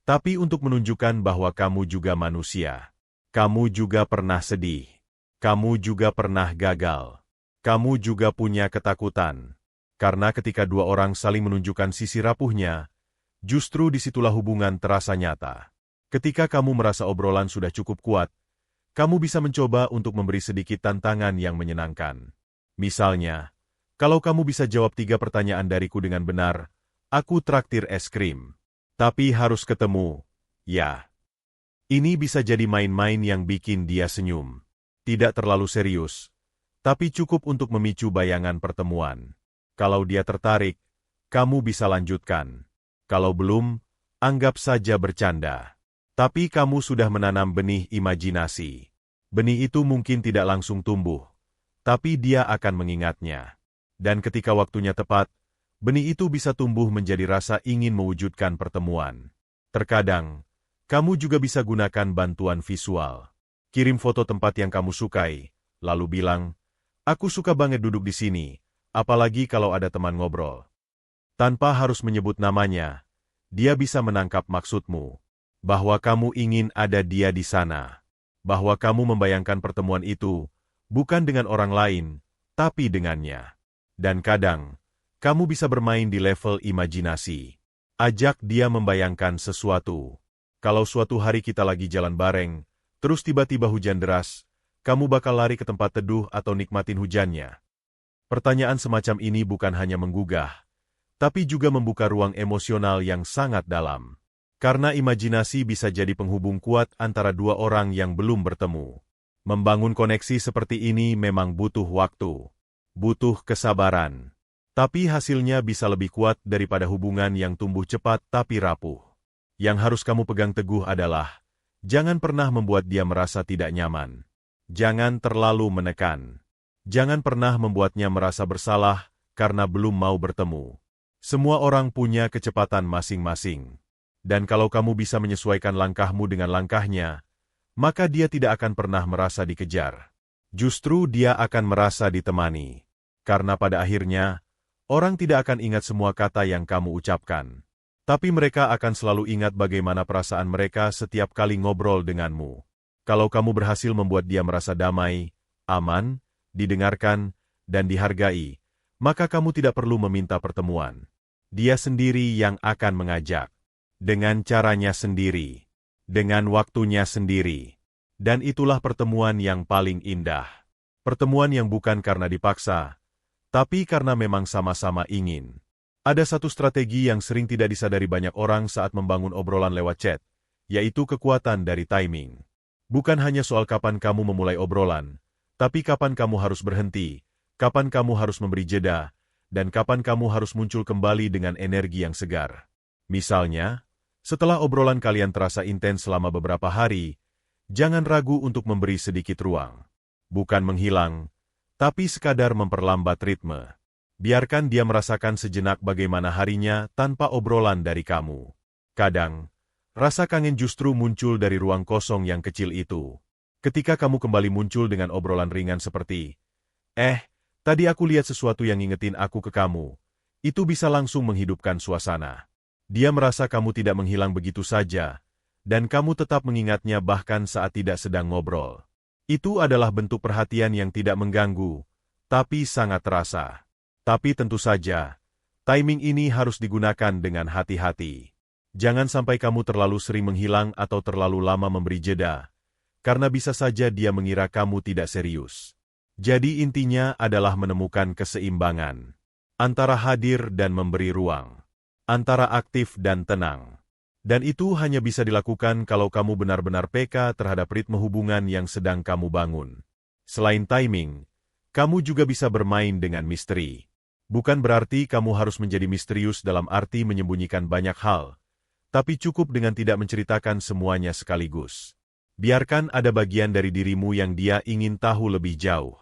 tapi untuk menunjukkan bahwa kamu juga manusia. Kamu juga pernah sedih. Kamu juga pernah gagal. Kamu juga punya ketakutan. Karena ketika dua orang saling menunjukkan sisi rapuhnya, justru disitulah hubungan terasa nyata. Ketika kamu merasa obrolan sudah cukup kuat, kamu bisa mencoba untuk memberi sedikit tantangan yang menyenangkan. Misalnya, kalau kamu bisa jawab 3 pertanyaan dariku dengan benar, aku traktir es krim. Tapi harus ketemu, ya. Ini bisa jadi main-main yang bikin dia senyum. Tidak terlalu serius, tapi cukup untuk memicu bayangan pertemuan. Kalau dia tertarik, kamu bisa lanjutkan. Kalau belum, anggap saja bercanda. Tapi kamu sudah menanam benih imajinasi. Benih itu mungkin tidak langsung tumbuh, tapi dia akan mengingatnya. Dan ketika waktunya tepat, benih itu bisa tumbuh menjadi rasa ingin mewujudkan pertemuan. Terkadang, kamu juga bisa gunakan bantuan visual. Kirim foto tempat yang kamu sukai, lalu bilang, aku suka banget duduk di sini. Apalagi kalau ada teman ngobrol. Tanpa harus menyebut namanya, dia bisa menangkap maksudmu. Bahwa kamu ingin ada dia di sana. Bahwa kamu membayangkan pertemuan itu, bukan dengan orang lain, tapi dengannya. Dan kadang, kamu bisa bermain di level imajinasi. Ajak dia membayangkan sesuatu. Kalau suatu hari kita lagi jalan bareng, terus tiba-tiba hujan deras, kamu bakal lari ke tempat teduh atau nikmatin hujannya. Pertanyaan semacam ini bukan hanya menggugah, tapi juga membuka ruang emosional yang sangat dalam. Karena imajinasi bisa jadi penghubung kuat antara dua orang yang belum bertemu. Membangun koneksi seperti ini memang butuh waktu, butuh kesabaran. Tapi hasilnya bisa lebih kuat daripada hubungan yang tumbuh cepat tapi rapuh. Yang harus kamu pegang teguh adalah, jangan pernah membuat dia merasa tidak nyaman. Jangan terlalu menekan. Jangan pernah membuatnya merasa bersalah karena belum mau bertemu. Semua orang punya kecepatan masing-masing. Dan kalau kamu bisa menyesuaikan langkahmu dengan langkahnya, maka dia tidak akan pernah merasa dikejar. Justru dia akan merasa ditemani. Karena pada akhirnya, orang tidak akan ingat semua kata yang kamu ucapkan. Tapi mereka akan selalu ingat bagaimana perasaan mereka setiap kali ngobrol denganmu. Kalau kamu berhasil membuat dia merasa damai, aman, didengarkan, dan dihargai, maka kamu tidak perlu meminta pertemuan. Dia sendiri yang akan mengajak. Dengan caranya sendiri. Dengan waktunya sendiri. Dan itulah pertemuan yang paling indah. Pertemuan yang bukan karena dipaksa, tapi karena memang sama-sama ingin. Ada satu strategi yang sering tidak disadari banyak orang saat membangun obrolan lewat chat, yaitu kekuatan dari timing. Bukan hanya soal kapan kamu memulai obrolan, tapi kapan kamu harus berhenti, kapan kamu harus memberi jeda, dan kapan kamu harus muncul kembali dengan energi yang segar. Misalnya, setelah obrolan kalian terasa intens selama beberapa hari, jangan ragu untuk memberi sedikit ruang. Bukan menghilang, tapi sekadar memperlambat ritme. Biarkan dia merasakan sejenak bagaimana harinya tanpa obrolan dari kamu. Kadang, rasa kangen justru muncul dari ruang kosong yang kecil itu. Ketika kamu kembali muncul dengan obrolan ringan seperti, tadi aku lihat sesuatu yang ngingetin aku ke kamu. Itu bisa langsung menghidupkan suasana. Dia merasa kamu tidak menghilang begitu saja, dan kamu tetap mengingatnya bahkan saat tidak sedang ngobrol. Itu adalah bentuk perhatian yang tidak mengganggu, tapi sangat terasa. Tapi tentu saja, timing ini harus digunakan dengan hati-hati. Jangan sampai kamu terlalu sering menghilang atau terlalu lama memberi jeda, karena bisa saja dia mengira kamu tidak serius. Jadi intinya adalah menemukan keseimbangan antara hadir dan memberi ruang. Antara aktif dan tenang. Dan itu hanya bisa dilakukan kalau kamu benar-benar peka terhadap ritme hubungan yang sedang kamu bangun. Selain timing, kamu juga bisa bermain dengan misteri. Bukan berarti kamu harus menjadi misterius dalam arti menyembunyikan banyak hal, tapi cukup dengan tidak menceritakan semuanya sekaligus. Biarkan ada bagian dari dirimu yang dia ingin tahu lebih jauh.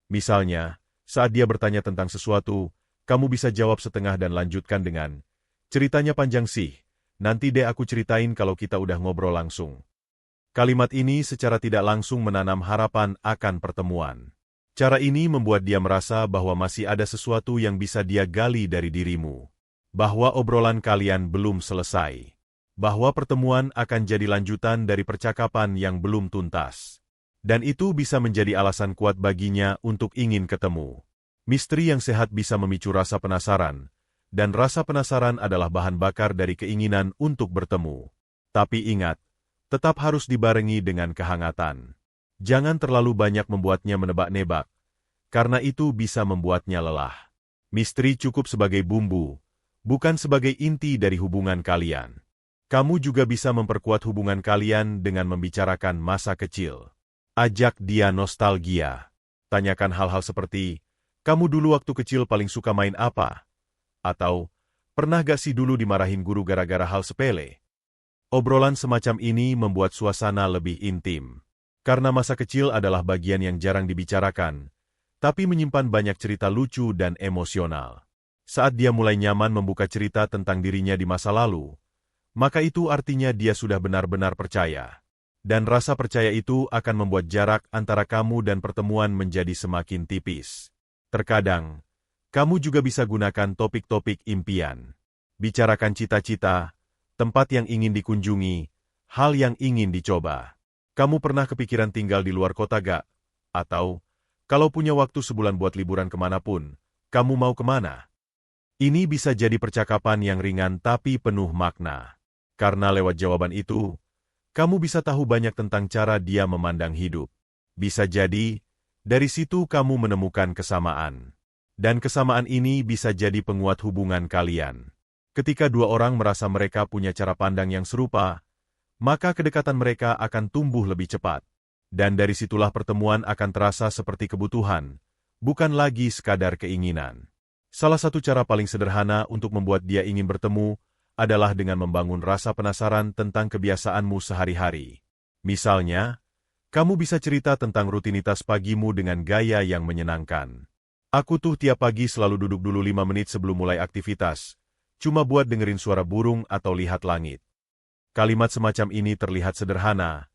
Misalnya, saat dia bertanya tentang sesuatu, kamu bisa jawab setengah dan lanjutkan dengan, "Ceritanya panjang sih, nanti deh aku ceritain kalau kita udah ngobrol langsung." Kalimat ini secara tidak langsung menanam harapan akan pertemuan. Cara ini membuat dia merasa bahwa masih ada sesuatu yang bisa dia gali dari dirimu. Bahwa obrolan kalian belum selesai. Bahwa pertemuan akan jadi lanjutan dari percakapan yang belum tuntas. Dan itu bisa menjadi alasan kuat baginya untuk ingin ketemu. Misteri yang sehat bisa memicu rasa penasaran. Dan rasa penasaran adalah bahan bakar dari keinginan untuk bertemu. Tapi ingat, tetap harus dibarengi dengan kehangatan. Jangan terlalu banyak membuatnya menebak-nebak, karena itu bisa membuatnya lelah. Misteri cukup sebagai bumbu, bukan sebagai inti dari hubungan kalian. Kamu juga bisa memperkuat hubungan kalian dengan membicarakan masa kecil. Ajak dia nostalgia. Tanyakan hal-hal seperti, "Kamu dulu waktu kecil paling suka main apa?" Atau, "Pernah gak sih dulu dimarahin guru gara-gara hal sepele?" Obrolan semacam ini membuat suasana lebih intim. Karena masa kecil adalah bagian yang jarang dibicarakan, tapi menyimpan banyak cerita lucu dan emosional. Saat dia mulai nyaman membuka cerita tentang dirinya di masa lalu, maka itu artinya dia sudah benar-benar percaya. Dan rasa percaya itu akan membuat jarak antara kamu dan pertemuan menjadi semakin tipis. Terkadang, kamu juga bisa gunakan topik-topik impian. Bicarakan cita-cita, tempat yang ingin dikunjungi, hal yang ingin dicoba. Kamu pernah kepikiran tinggal di luar kota gak? Atau, kalau punya waktu sebulan buat liburan kemanapun, kamu mau kemana? Ini bisa jadi percakapan yang ringan tapi penuh makna. Karena lewat jawaban itu, kamu bisa tahu banyak tentang cara dia memandang hidup. Bisa jadi, dari situ kamu menemukan kesamaan. Dan kesamaan ini bisa jadi penguat hubungan kalian. Ketika dua orang merasa mereka punya cara pandang yang serupa, maka kedekatan mereka akan tumbuh lebih cepat. Dan dari situlah pertemuan akan terasa seperti kebutuhan, bukan lagi sekadar keinginan. Salah satu cara paling sederhana untuk membuat dia ingin bertemu adalah dengan membangun rasa penasaran tentang kebiasaanmu sehari-hari. Misalnya, kamu bisa cerita tentang rutinitas pagimu dengan gaya yang menyenangkan. "Aku tuh tiap pagi selalu duduk dulu 5 menit sebelum mulai aktivitas, cuma buat dengerin suara burung atau lihat langit. Kalimat semacam ini terlihat sederhana,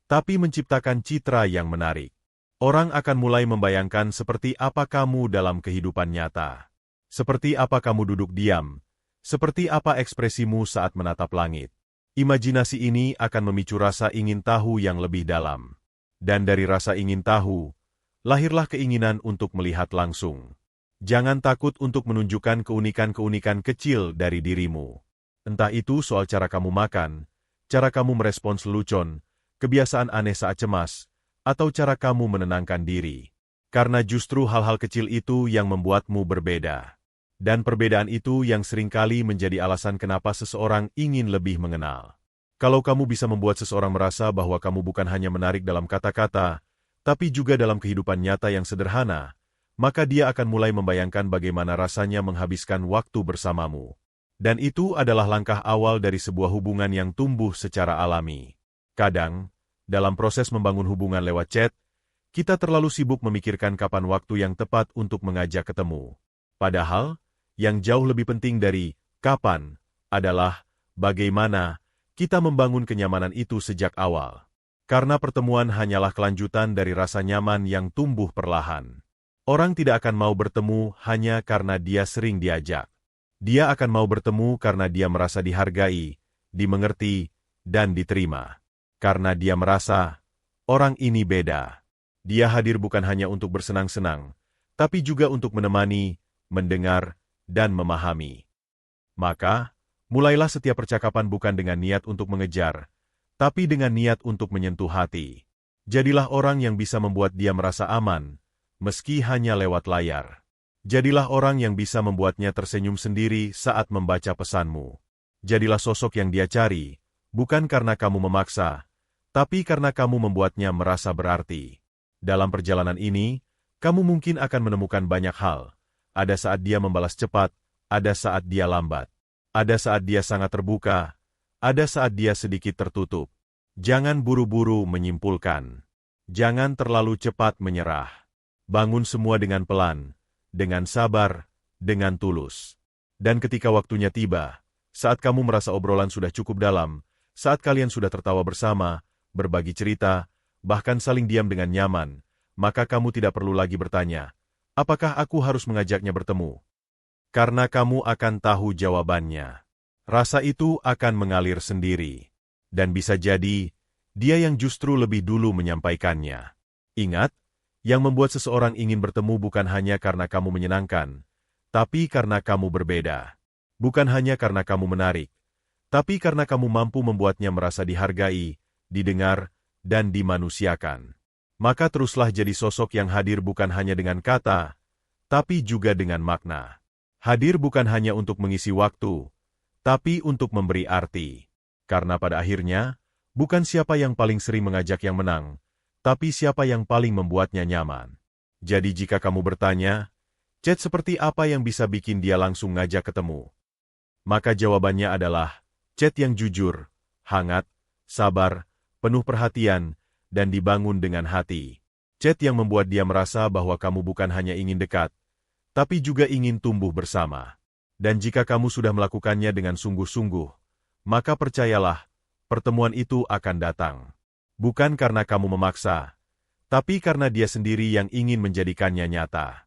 tapi menciptakan citra yang menarik. Orang akan mulai membayangkan seperti apa kamu dalam kehidupan nyata. Seperti apa kamu duduk diam, seperti apa ekspresimu saat menatap langit. Imajinasi ini akan memicu rasa ingin tahu yang lebih dalam. Dan dari rasa ingin tahu, lahirlah keinginan untuk melihat langsung. Jangan takut untuk menunjukkan keunikan-keunikan kecil dari dirimu. Entah itu soal cara kamu makan, cara kamu merespons lelucon, kebiasaan aneh saat cemas, atau cara kamu menenangkan diri. Karena justru hal-hal kecil itu yang membuatmu berbeda. Dan perbedaan itu yang seringkali menjadi alasan kenapa seseorang ingin lebih mengenal. Kalau kamu bisa membuat seseorang merasa bahwa kamu bukan hanya menarik dalam kata-kata, tapi juga dalam kehidupan nyata yang sederhana, maka dia akan mulai membayangkan bagaimana rasanya menghabiskan waktu bersamamu. Dan itu adalah langkah awal dari sebuah hubungan yang tumbuh secara alami. Kadang, dalam proses membangun hubungan lewat chat, kita terlalu sibuk memikirkan kapan waktu yang tepat untuk mengajak ketemu. Padahal, yang jauh lebih penting dari kapan adalah bagaimana kita membangun kenyamanan itu sejak awal. Karena pertemuan hanyalah kelanjutan dari rasa nyaman yang tumbuh perlahan. Orang tidak akan mau bertemu hanya karena dia sering diajak. Dia akan mau bertemu karena dia merasa dihargai, dimengerti, dan diterima. Karena dia merasa, orang ini beda. Dia hadir bukan hanya untuk bersenang-senang, tapi juga untuk menemani, mendengar, dan memahami. Maka, mulailah setiap percakapan bukan dengan niat untuk mengejar, tapi dengan niat untuk menyentuh hati. Jadilah orang yang bisa membuat dia merasa aman, meski hanya lewat layar. Jadilah orang yang bisa membuatnya tersenyum sendiri saat membaca pesanmu. Jadilah sosok yang dia cari, bukan karena kamu memaksa, tapi karena kamu membuatnya merasa berarti. Dalam perjalanan ini, kamu mungkin akan menemukan banyak hal. Ada saat dia membalas cepat, ada saat dia lambat. Ada saat dia sangat terbuka, ada saat dia sedikit tertutup. Jangan buru-buru menyimpulkan. Jangan terlalu cepat menyerah. Bangun semua dengan pelan, dengan sabar, dengan tulus. Dan ketika waktunya tiba, saat kamu merasa obrolan sudah cukup dalam, saat kalian sudah tertawa bersama, berbagi cerita, bahkan saling diam dengan nyaman, maka kamu tidak perlu lagi bertanya, apakah aku harus mengajaknya bertemu? Karena kamu akan tahu jawabannya. Rasa itu akan mengalir sendiri. Dan bisa jadi, dia yang justru lebih dulu menyampaikannya. Ingat, yang membuat seseorang ingin bertemu bukan hanya karena kamu menyenangkan, tapi karena kamu berbeda. Bukan hanya karena kamu menarik, tapi karena kamu mampu membuatnya merasa dihargai, didengar, dan dimanusiakan. Maka teruslah jadi sosok yang hadir bukan hanya dengan kata, tapi juga dengan makna. Hadir bukan hanya untuk mengisi waktu, tapi untuk memberi arti. Karena pada akhirnya, bukan siapa yang paling sering mengajak yang menang, tapi siapa yang paling membuatnya nyaman. Jadi jika kamu bertanya, chat seperti apa yang bisa bikin dia langsung ngajak ketemu? Maka jawabannya adalah, chat yang jujur, hangat, sabar, penuh perhatian, dan dibangun dengan hati. Chat yang membuat dia merasa bahwa kamu bukan hanya ingin dekat, tapi juga ingin tumbuh bersama. Dan jika kamu sudah melakukannya dengan sungguh-sungguh, maka percayalah, pertemuan itu akan datang. Bukan karena kamu memaksa, tapi karena dia sendiri yang ingin menjadikannya nyata.